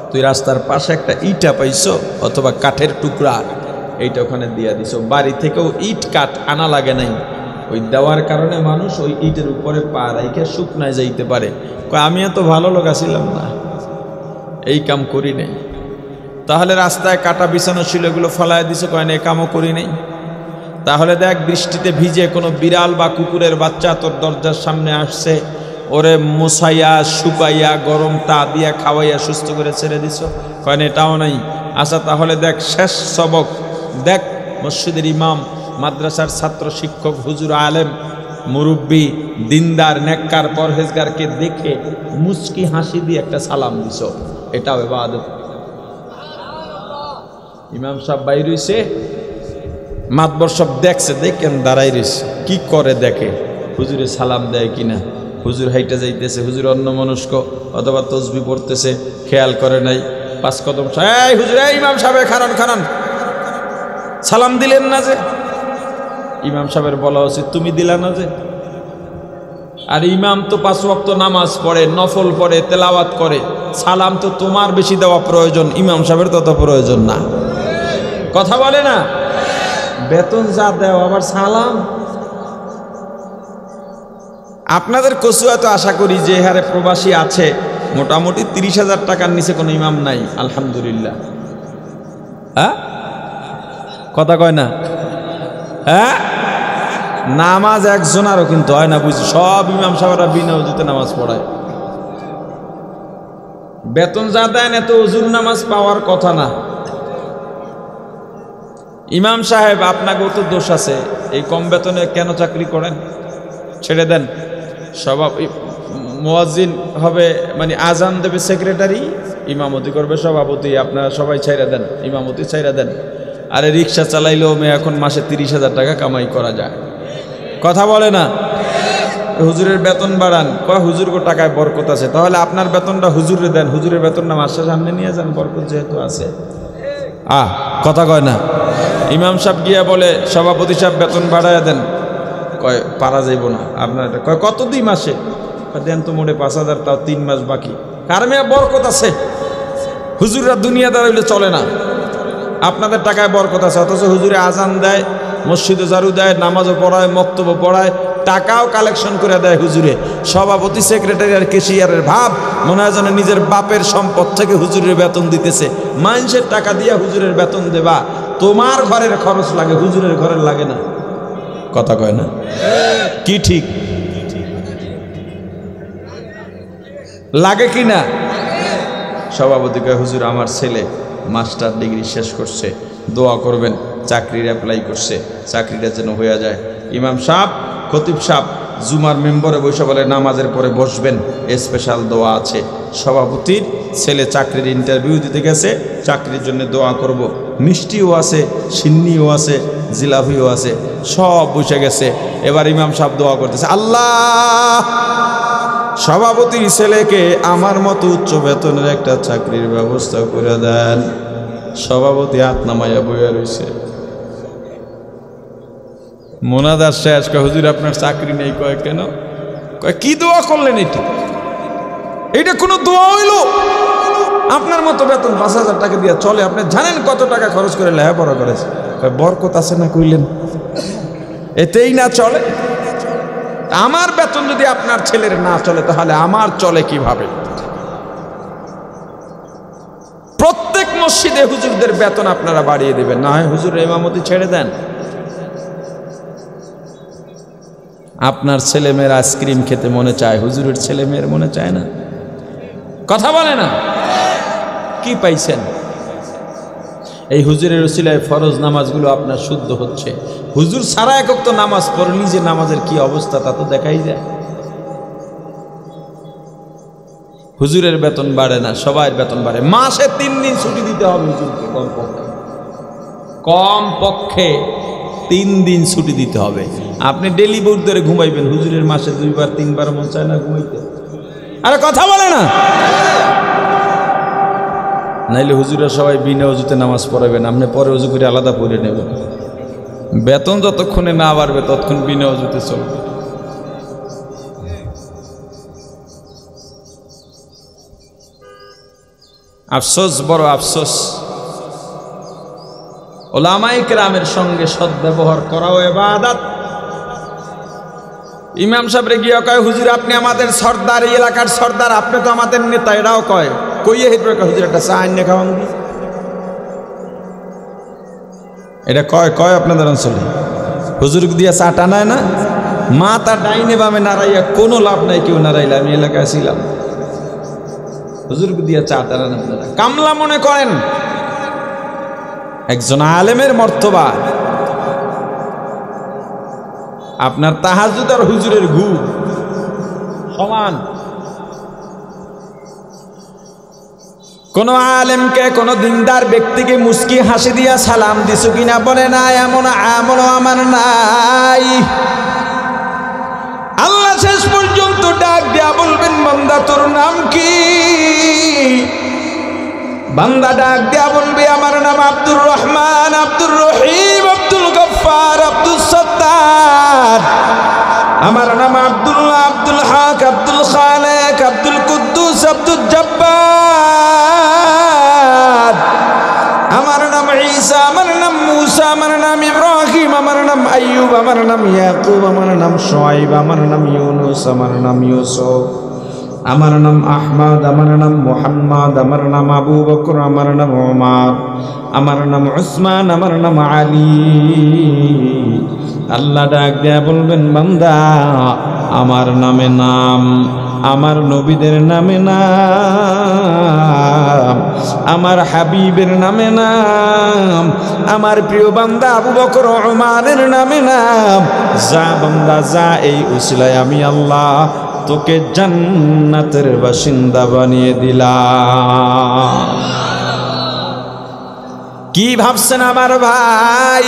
তুই রাস্তার পাশে একটা ইটা পাইছো অথবা কাঠের টুকরা, এইটা ওখানে দিয়া দিছো। বাড়ি থেকেও ইট কাঠ আনা লাগে নাই, ওই দেওয়ার কারণে মানুষ ওই ইটের উপরে পা রাইখে শুকনায় যাইতে পারে। আমি এত ভালো লোক আছিলাম না, এই কাম করি নাই। তাহলে রাস্তায় কাটা বিছানো ছিল, এগুলো ফলায় দিছো, কয় না এই কামও করি নাই। তাহলে দেখ, বৃষ্টিতে ভিজে কোনো বিড়াল বা কুকুরের বাচ্চা তোর দরজার সামনে আসছে, ওরে মুসাইয়া শুকাইয়া গরম তা দিয়া খাওয়াইয়া সুস্থ করে ছেড়ে দিছ? কয় না এটাও নাই। আচ্ছা তাহলে দেখ শেষ সবক দেখ, মসজিদের ইমাম, মাদ্রাসার ছাত্র, শিক্ষক, হুজুর, আলেম, মুরব্বী, দিনদার, নেককার, পরহেজগারকে দেখে মুচকি হাসি দিয়ে একটা সালাম দিছ, এটাও ইবাদত। ইমাম সাহেব বাইর হইছে, মাতবর সব দেখছে, দেখেন দাঁড়াই রইছে, কি করে দেখে হুজুরে সালাম দেয় কিনা। হুজুর হাইটা যাইতেছে, হুজুর অন্য মনস্ক অথবা তসবি পড়তেছে, খেয়াল করে নাই। 5 কদম এই হুজুর, এই ইমাম সাহেব খারান খারান, সালাম দিলেন না যে? ইমাম সাহেবের বলা উচিত তুমি দিলা না যে? আর ইমাম তো 5 ওয়াক্ত নামাজ পড়ে, নফল পড়ে, তেলাওয়াত করে, সালাম তো তোমার বেশি দেওয়া প্রয়োজন, ইমাম সাহেবের তত প্রয়োজন না। কথা বলে না? বেতন যা দেও আবার সালাম। আপনাদের কচুয়া তো আশা করি যে হারে প্রবাসী আছে, মোটামুটি 30,000 টাকার নিচে কোনো ইমাম নাই, আলহামদুলিল্লাহ। হ্যাঁ, কথা কয় না? হ্যাঁ, নামাজ একজনারও কিন্তু হয় না, বুঝি সব ইমাম সাহেবরা বিনা উজুতে নামাজ পড়ায়। বেতন যা দেন এত উজুর নামাজ পাওয়ার কথা না। ইমাম সাহেব আপনাকেও তো দোষ আছে, এই কম বেতনে কেন চাকরি করেন? ছেড়ে দেন। মুয়াজ্জিন হবে মানে আজান দেবে সেক্রেটারি, ইমামতি করবে সভাপতি, আপনারা সবাই ছাইরা দেন, ইমামতি ছাইরা দেন। আরে রিক্সা চালাইলেও এখন মাসে 30,000 টাকা কামাই করা যায়। কথা বলে না? হুজুরের বেতন বাড়ান, কয় হুজুরকে টাকায় বরকত আছে, তাহলে আপনার বেতনটা হুজুরে দেন, হুজুরের বেতনটা মাসের সামনে নিয়ে যান, বরকত যেহেতু আছে। কথা কয় না? ইমাম সাহেব গিয়া বলে সভাপতি সাহেব বেতন বাড়াইয়া দেন, কয় পারা যাইব না আপনার। কয় কত দিন মাসে? দেন তো মোটে 5,000, তাও 3 মাস বাকি। কার মেয়ে বরকত আছে? হুজুররা দুনিয়াদার হইলে চলে না, আপনাদের টাকায় বরকত আছে। অথচ হুজুরে আজান দেয়, মসজিদে ঝাড়ু দেয়, নামাজও পড়ায়, বক্তব্য পড়ায়, টাকাও কালেকশন করে দেয় হুজুরে। সভাপতি, সেক্রেটারি আর কেশিয়ারের ভাব মনে হয় যেন নিজের বাপের সম্পদ থেকে হুজুরের বেতন দিতেছে। মানুষের টাকা দিয়া হুজুরের বেতন দেবা, তোমার ঘরের খরচ লাগে, হুজুরের ঘরের লাগে না। কথা কয় না? কি ঠিক লাগে কি না? সভাপতি কয় হুজুর আমার ছেলে মাস্টার ডিগ্রি শেষ করছে, দোয়া করবেন, চাকরির অ্যাপ্লাই করছে, চাকরিটা যেন হয়ে যায়। ইমাম সাহেব, খতিব সাহেব জুমার মেম্বরে বসে বলে নামাজের পরে বসবেন, স্পেশাল দোয়া আছে। সভাপতির ছেলে চাকরির ইন্টারভিউ দিতে গেছে, চাকরির জন্য দোয়া করব। মিষ্টিও আছে, সিন্নিও আছে, জিলাপিও আছে, সব বসে গেছে। এবার ইমাম সাহেব দোয়া করতেছে, আল্লাহ সভাপতির ছেলেকে আমার মতো উচ্চ বেতনের একটা চাকরির ব্যবস্থা করে দেন। সভাপতি হাত নামাইয়া বইয়া রয়েছে। মোনাজাত শেষ, কয় হুজুর আপনার চাকরি নেই। কয় কেন? কয় কি দোয়া করলেন? এটা কোনো দোয়া হইল? আপনার মতো বেতন 5,000 টাকা দিয়ে চলে, আপনি জানেন কত টাকা খরচ করে লেখাপড়া করেছে। কয় বরকত আছে না কইলেন, এতেই না চলে। আমার বেতন যদি আপনার ছেলের না চলে তাহলে আমার চলে কিভাবে? প্রত্যেক মসজিদে হুজুরদের বেতন আপনারা বাড়িয়ে দেবেন, না হয় হুজুরের ইমামতি ছেড়ে দেন। আপনার ছেলে মেয়ের আইসক্রিম খেতে মনে চায়, হুজুরের ছেলে মেয়ের মনে চায় না। কথা বলে না? কি পাইছেন? এই হুজুরের উসিলায় ফরজ নামাজগুলো আপনার শুদ্ধ হচ্ছে। হুজুর সারা একক তো নামাজ পড়লি, যে নামাজের কি অবস্থা তা তো দেখাই যায়। হুজুরের বেতন বাড়ে না, সবার বেতন বাড়ে। মাসে 3 দিন ছুটি দিতে হবে হুজুরকে, কম পক্ষে 3 দিন ছুটি দিতে হবে। আপনি ডেলি বোর্ড ধরে ঘুমাইবেন, হুজুরের মাসে 2বার 3বার মন চায় না ঘুমাইতে। আরে কথা বলে না? নাইলে হুজুরা সবাই বিনা অজুতে নামাজ পড়াবেন, আপনি পরে অজু করে আলাদা পড়ে নেবেন। বেতন যতক্ষণে না বাড়বে ততক্ষণ বিনা অজুতে চলবে। আফসোস, বড় আফসোস। ওলামায়ে কেরামের সঙ্গে সদ্ব্যবহার করাও ইবাদত। ইমাম সাহেবরে গিয়ে কয় হুজুর আপনি আমাদের সর্দার, এই এলাকার সর্দার, আপনি তো আমাদের নেতা। এরাও কয় কইয়ে হিটবে, হুজুর একটা চা আইনে খাওয়ান দি। এটা কয় আপনাদের অঞ্চলে হুজুর দিয়া চা টানায় না? মাথা ডাইনে বামে নাড়াইয়া কোনো লাভ নাই, কেউ নাড়াইলে। আমি এলাকায় ছিলাম, হুজুরকে দিয়া চা টানান আপনারা কামলা মনে করেন। একজন আলেমের মর্তবা আপনার তাহাজ্জুদ আর হুজুরের ঘুম সমান। কোন আলেমকে, কোন দিনদার ব্যক্তিকে মুস্কি হাসি দিয়া সালাম দিছো কিনা বলে না, এমন আমল আমার নাই। আল্লাহ শেষ পর্যন্ত ডাক দিয়া বলবেন, বান্দা তোর নাম কি? বান্দা ডাক দিয়া বলবে, আমার নাম আব্দুর রহমান, আব্দুর রহিম, আব্দুল গফফার, আব্দুল সত্তার। আমার নাম আব্দুল্লাহ, আব্দুল হক, আব্দুল খালেক, আব্দুল কুদ্দুস, আব্দুল জব্বার। আমার নাম ঈসা, আমার নাম মুসা, আমার নাম ইব্রাহিম, আমার নাম আইয়ুব, আমার নাম ইয়াকুব, আমার নাম শুআইব, আমার নাম ইউনুস, আমার নাম ইউসুফ, আমার নাম আহমদ, আমার নাম মুহাম্মদ, আমার নাম আবু বকর, আমার নাম ওমর, আমার নাম উসমান, আমার নাম আলী। আল্লাহ ডাক দেয়া বলবেন, বান্দা আমার নামে নাম, আমার নবীদের নামে নাম, আমার হাবিবের নামে নাম, আমার প্রিয় বান্দা আবু বকর ওমরের নামে নাম। যা বান্দা যা, এই উসিলায় আমি আল্লাহ তোকে জান্নাতের বাসিন্দা বানিয়ে দিলাম। কি ভাবছেন আমার ভাই?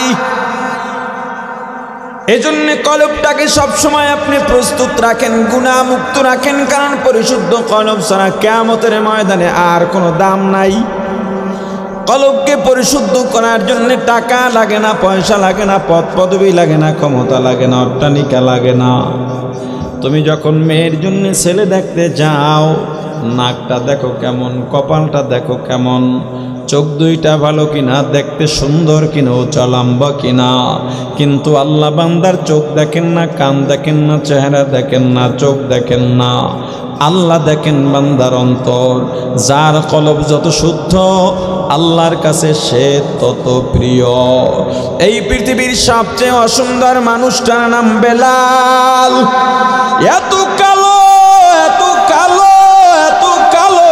এজন্য কলবটাকে সবসময় আপনি প্রস্তুত রাখেন, গুনাহ মুক্ত রাখেন, কারণ পরিশুদ্ধ কলব ছাড়া কিয়ামতের ময়দানে আর কোনো দাম নাই। কলবকে পরিশুদ্ধ করার জন্য টাকা লাগে না, পয়সা লাগে না, পদ পদবি লাগে না, ক্ষমতা লাগে না, অট্টালিকা লাগে না। তুমি যখন মেয়ের জন্য ছেলে দেখতে যাও, নাকটা দেখো কেমন, কপালটা দেখো কেমন, চোখ দুইটা ভালো কিনা, দেখতে সুন্দর কিনা, উঁচা লম্বা কিনা। কিন্তু আল্লাহ বান্দার চোখ দেখেন না, কান দেখেন না, চেহারা দেখেন না, চোখ দেখেন না, আল্লাহ দেখেন বান্দার অন্তর। যার কলব যত শুদ্ধ, আল্লাহর কাছে সে তত প্রিয়। এই পৃথিবীর সবচেয়ে অসুন্দর মানুষটার নাম বেলাল। এত কালো, এত কালো, এত কালো।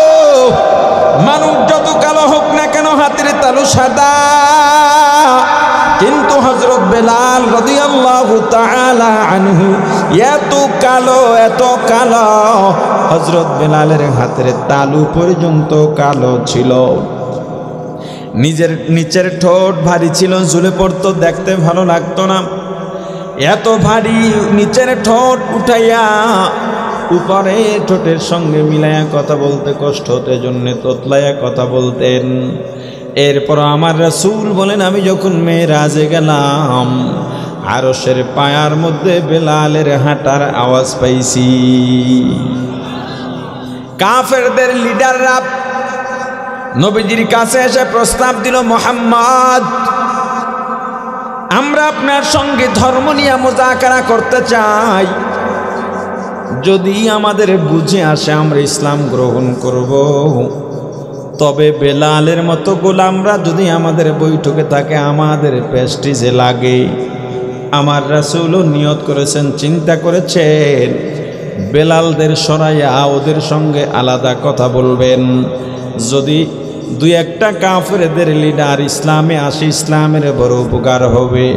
মানুষ যত কালো হোক না কেন, হাতের তালু সাদা। কিন্তু হযরত বেলাল রাদিয়াল্লাহু তাআলা আনহু এত কালো, এত কালো, হযরত বেলালের হাতের তালু পর্যন্ত কালো ছিল। নিজের নিচের ঠোঁট ভারী ছিল, ঝুলে পড়তো, দেখতে ভালো লাগতো না। এত ভারী নিচের ঠোঁট উঠাইয়া উপরে ঠোঁটের সঙ্গে মিলাইয়া কথা বলতে কষ্ট হতে, জন্য তোতলাইয়া কথা বলতেন। এরপর আমার রাসূল বলেন, আমি যখন মেরাজে গেলাম, আরশের পায়ার মধ্যে বেলালের হাঁটার আওয়াজ পাইছি। কাফেরদের লিডাররা নবীজির কাছে এসে প্রস্তাব দিল, মুহাম্মদ, আমরা আপনার সঙ্গে ধর্ম নিয়ে মুযাকারা করতে চাই। যদি আমাদের বুঝে আসে আমরা ইসলাম গ্রহণ করব। তবে বেলালের মতো গোলামরা যদি আমাদের বৈঠকে থাকে, আমাদের প্রেস্টিজে লাগে। আমার রাসূলও নিয়ত করেছেন, চিন্তা করেছেন, বেলালদের সরাইয়া ওদের সঙ্গে আলাদা কথা বলবেন। যদি দুই একটা কাফেরদের লিডার ইসলামে আসে, ইসলামের বড় উপকার হবে।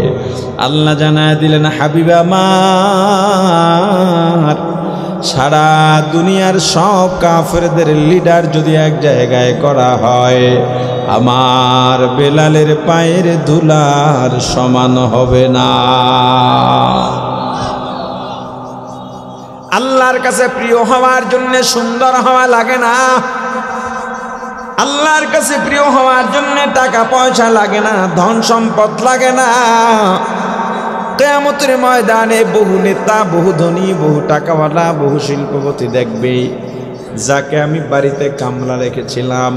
আল্লাহ জানায় দিলেন, হাবিব আমার, সারা দুনিয়ার সব কাফেরদের লিডার যদি এক জায়গায় করা হয়, আমার বেলালের পায়ের ধুলার সমান হবে না। আল্লাহর কাছে প্রিয় হওয়ার জন্য সুন্দর হওয়া লাগে না। আল্লাহর কাছে প্রিয় হওয়ার জন্য টাকা পয়সা লাগে না, ধন সম্পদ লাগে না। কিয়ামতের ময়দানে বহু নেতা, বহু ধনী, বহু টাকাওয়ালা, বহু শিল্পপতি দেখবে, যাকে আমি বাড়িতে কামলা রেখেছিলাম,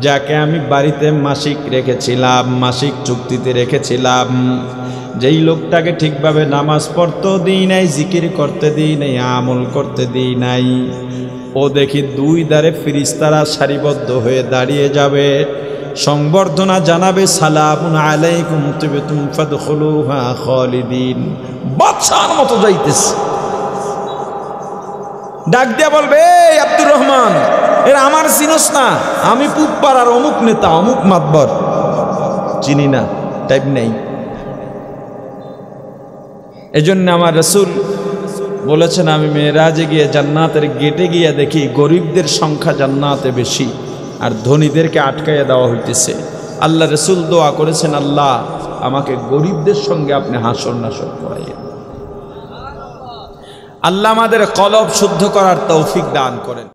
যাকে আমি বাড়িতে মাসিক রেখেছিলাম, মাসিক চুক্তিতে রেখেছিলাম, যেই লোকটাকে ঠিকভাবে নামাজ পড়তে দিই নাই, জিকির করতে দিই নাই, আমল করতে দিই নাই, ও দেখি দুই ধারে ফেরেশতারা সারিবদ্ধ হয়ে দাঁড়িয়ে যাবে। সংবর্ধনা জানাবে, সালামুন আলাইকুম তিবতুম ফাদখুলুহা খালিদিন। বাদশার মতো যাইতেছে, ডাক দিয়া বলবে, এই আব্দুর রহমান, এরা আমার চিনস না? আমি পুবপাড়ার অমুক নেতা, অমুক মাতবর। চিনি না, টাইপ নেই। এজন্য আমার রাসূল বলেছেন, আমি মেরাজে গিয়ে জান্নাতের গেটে গিয়ে দেখি গরিবদের সংখ্যা জান্নাতে বেশি, আর ধনীদেরকে আটকাইয়া দেওয়া হইতেছে। আল্লাহ রাসূল দোয়া করেছেন, আল্লাহ আমাকে গরিবদের সঙ্গে আপনি হাসর নাসর করাইয়েন। আল্লাহ আমাদের কলব শুদ্ধ করার তৌফিক দান করেন।